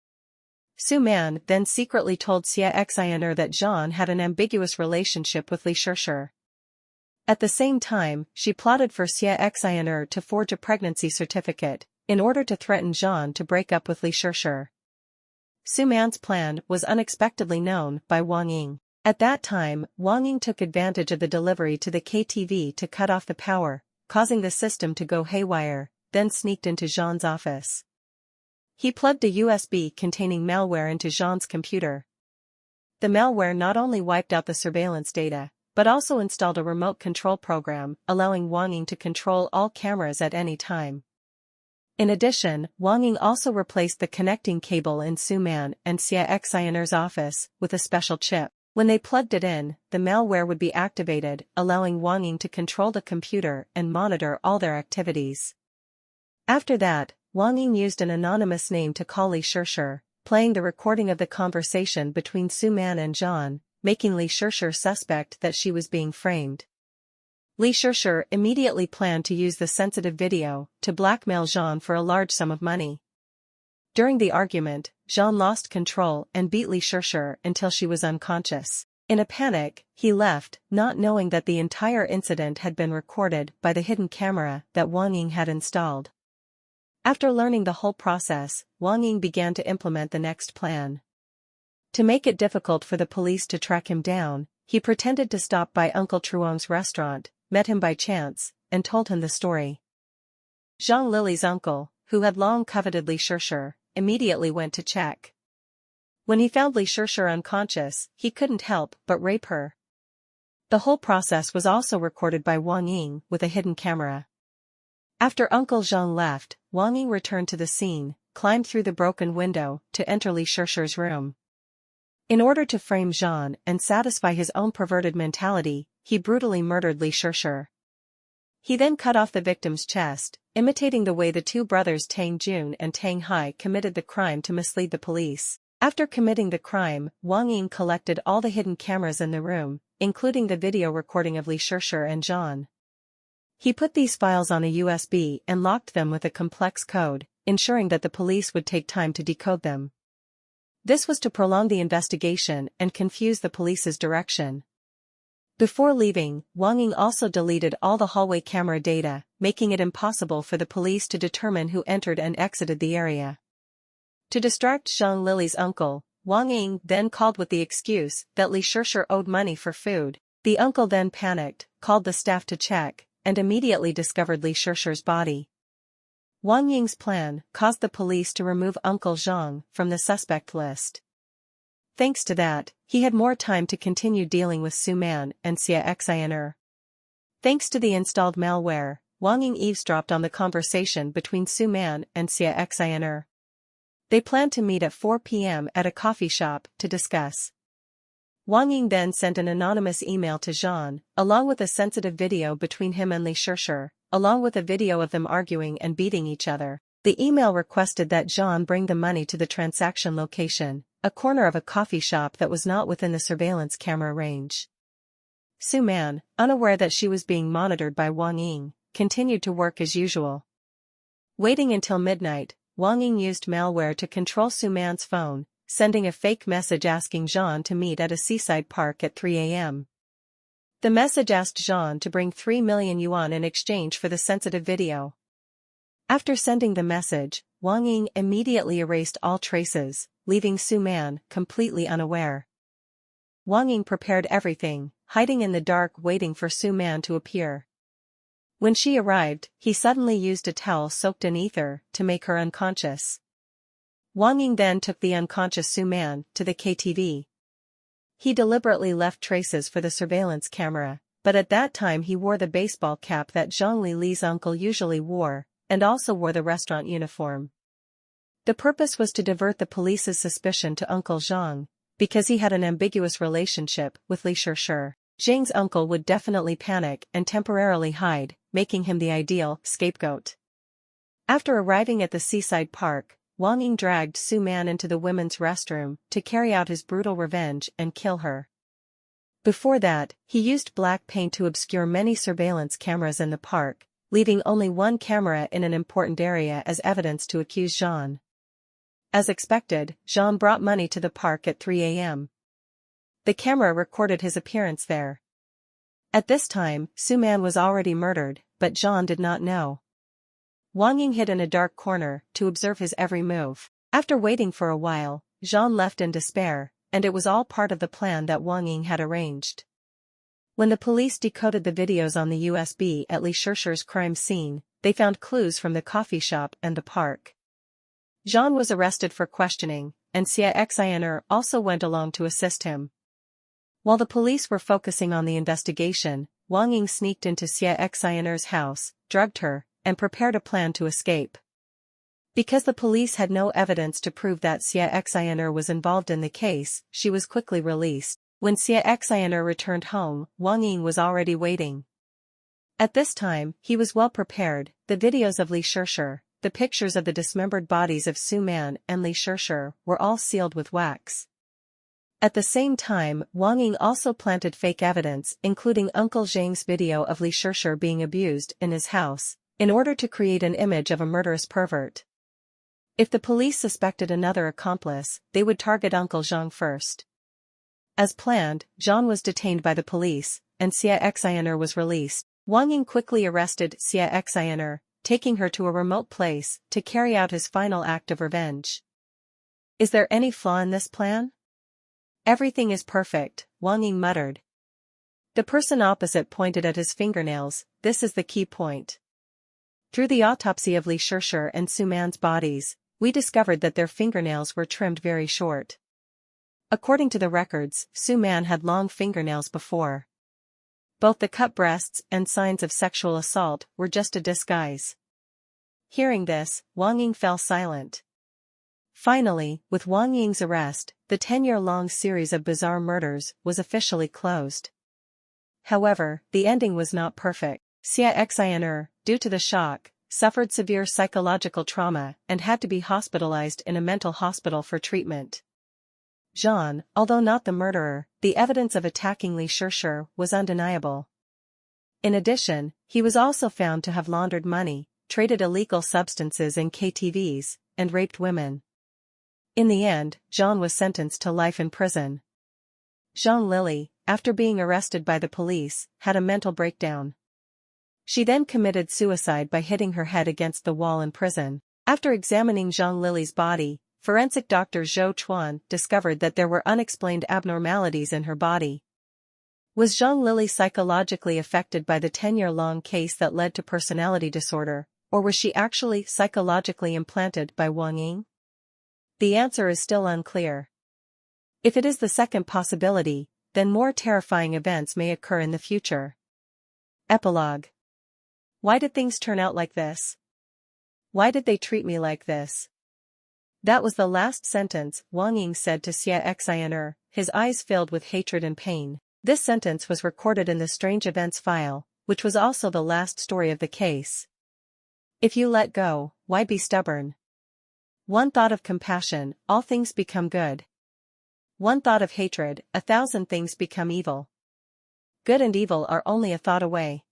Su Man then secretly told Xie Xin'er that Zhan had an ambiguous relationship with Xie Xin'er. At the same time, she plotted for Xie Xin'er to forge a pregnancy certificate, in order to threaten Zhan to break up with Xie Xin'er. Su Man's plan was unexpectedly known by Wang Ying. At that time, Wang Ying took advantage of the delivery to the KTV to cut off the power, causing the system to go haywire, then sneaked into Zhan's office. He plugged a USB containing malware into Zhan's computer. The malware not only wiped out the surveillance data, but also installed a remote control program, allowing Wang Ying to control all cameras at any time. In addition, Wang Ying also replaced the connecting cable in Su Man and Xie Xin'er's office with a special chip. When they plugged it in, the malware would be activated, allowing Wang Ying to control the computer and monitor all their activities. After that, Wang Ying used an anonymous name to call Xie Xin'er, playing the recording of the conversation between Su Man and Zhan, making Xie Xin'er suspect that she was being framed. Xie Xin'er immediately planned to use the sensitive video to blackmail Zhan for a large sum of money. During the argument, Zhan lost control and beat Xie Xin'er until she was unconscious. In a panic, he left, not knowing that the entire incident had been recorded by the hidden camera that Wang Ying had installed. After learning the whole process, Wang Ying began to implement the next plan. To make it difficult for the police to track him down, he pretended to stop by Uncle Truong's restaurant, met him by chance, and told him the story. Zhang Lili's uncle, who had long coveted Xie Xin'er, immediately went to check. When he found Xie Xin'er unconscious, he couldn't help but rape her. The whole process was also recorded by Wang Ying with a hidden camera. After Uncle Zhang left, Wang Ying returned to the scene, climbed through the broken window to enter Xie Xin'er's room. In order to frame Zhan and satisfy his own perverted mentality, he brutally murdered Xie Xin'er. He then cut off the victim's chest, imitating the way the two brothers Tang Jun and Tang Hai committed the crime to mislead the police. After committing the crime, Wang Ying collected all the hidden cameras in the room, including the video recording of Xie Xin'er and Zhan. He put these files on a USB and locked them with a complex code, ensuring that the police would take time to decode them. This was to prolong the investigation and confuse the police's direction. Before leaving, Wang Ying also deleted all the hallway camera data, making it impossible for the police to determine who entered and exited the area. To distract Zhang Lili's uncle, Wang Ying then called with the excuse that Xie Xin'er owed money for food. The uncle then panicked, called the staff to check, and immediately discovered Xie Xin'er's body. Wang Ying's plan caused the police to remove Uncle Zhang from the suspect list. Thanks to that, he had more time to continue dealing with Su Man and Xie Xin'er. Thanks to the installed malware, Wang Ying eavesdropped on the conversation between Su Man and Xie Xin'er. They planned to meet at 4 p.m. at a coffee shop to discuss. Wang Ying then sent an anonymous email to Zhan, along with a sensitive video between him and Xie Xin'er, along with a video of them arguing and beating each other. The email requested that Zhan bring the money to the transaction location, a corner of a coffee shop that was not within the surveillance camera range. Su Man, unaware that she was being monitored by Wang Ying, continued to work as usual. Waiting until midnight, Wang Ying used malware to control Su Man's phone, sending a fake message asking Zhan to meet at a seaside park at 3 a.m. The message asked Zhan to bring 3 million yuan in exchange for the sensitive video. After sending the message, Wang Ying immediately erased all traces, leaving Su Man completely unaware. Wang Ying prepared everything, hiding in the dark waiting for Su Man to appear. When she arrived, he suddenly used a towel soaked in ether to make her unconscious. Wang Ying then took the unconscious Su Man to the KTV. He deliberately left traces for the surveillance camera, but at that time he wore the baseball cap that Zhang Li's uncle usually wore, and also wore the restaurant uniform. The purpose was to divert the police's suspicion to Uncle Zhang, because he had an ambiguous relationship with Xie Xin'er. Zhang's uncle would definitely panic and temporarily hide, making him the ideal scapegoat. After arriving at the seaside park, Wang Ying dragged Su Man into the women's restroom to carry out his brutal revenge and kill her. Before that, he used black paint to obscure many surveillance cameras in the park, leaving only one camera in an important area as evidence to accuse Zhan. As expected, Zhan brought money to the park at 3 a.m. The camera recorded his appearance there. At this time, Su Man was already murdered, but Zhan did not know. Wang Ying hid in a dark corner to observe his every move. After waiting for a while, Zhan left in despair, and it was all part of the plan that Wang Ying had arranged. When the police decoded the videos on the USB at Xie Xin'er's crime scene, they found clues from the coffee shop and the park. Zhan was arrested for questioning, and Xie Xin'er also went along to assist him. While the police were focusing on the investigation, Wang Ying sneaked into Xie Xin'er's house, drugged her, and prepared a plan to escape. Because the police had no evidence to prove that Xie Xin'er was involved in the case, she was quickly released. When Xie Xin'er returned home, Wang Ying was already waiting. At this time, he was well prepared. The videos of Xie Xin'er, the pictures of the dismembered bodies of Su Man and Xie Xin'er were all sealed with wax. At the same time, Wang Ying also planted fake evidence, including Uncle Zhang's video of Xie Xin'er being abused in his house, in order to create an image of a murderous pervert. If the police suspected another accomplice, they would target Uncle Zhang first. As planned, Zhan was detained by the police, and Xie Xin'er was released. Wang Ying quickly arrested Xie Xin'er, taking her to a remote place to carry out his final act of revenge. Is there any flaw in this plan? Everything is perfect, Wang Ying muttered. The person opposite pointed at his fingernails. This is the key point. Through the autopsy of Xie Xin'er and Su Man's bodies, we discovered that their fingernails were trimmed very short. According to the records, Su Man had long fingernails before. Both the cut breasts and signs of sexual assault were just a disguise. Hearing this, Wang Ying fell silent. Finally, with Wang Ying's arrest, the 10-year-long series of bizarre murders was officially closed. However, the ending was not perfect. Xie Xin'er, due to the shock, suffered severe psychological trauma and had to be hospitalized in a mental hospital for treatment. Zhan, although not the murderer, the evidence of attacking Xie Xin'er was undeniable. In addition, he was also found to have laundered money, traded illegal substances in KTVs, and raped women. In the end, Zhan was sentenced to life in prison. Zhang Lili, after being arrested by the police, had a mental breakdown. She then committed suicide by hitting her head against the wall in prison. After examining Zhang Lili's body, forensic doctor Zhou Chuan discovered that there were unexplained abnormalities in her body. Was Zhang Lili psychologically affected by the 10-year-long case that led to personality disorder, or was she actually psychologically implanted by Wang Ying? The answer is still unclear. If it is the second possibility, then more terrifying events may occur in the future. Epilogue. Why did things turn out like this? Why did they treat me like this? That was the last sentence Wang Ying said to Xie Xin'er, his eyes filled with hatred and pain. This sentence was recorded in the strange events file, which was also the last story of the case. If you let go, why be stubborn? One thought of compassion, all things become good. One thought of hatred, 1,000 things become evil. Good and evil are only a thought away.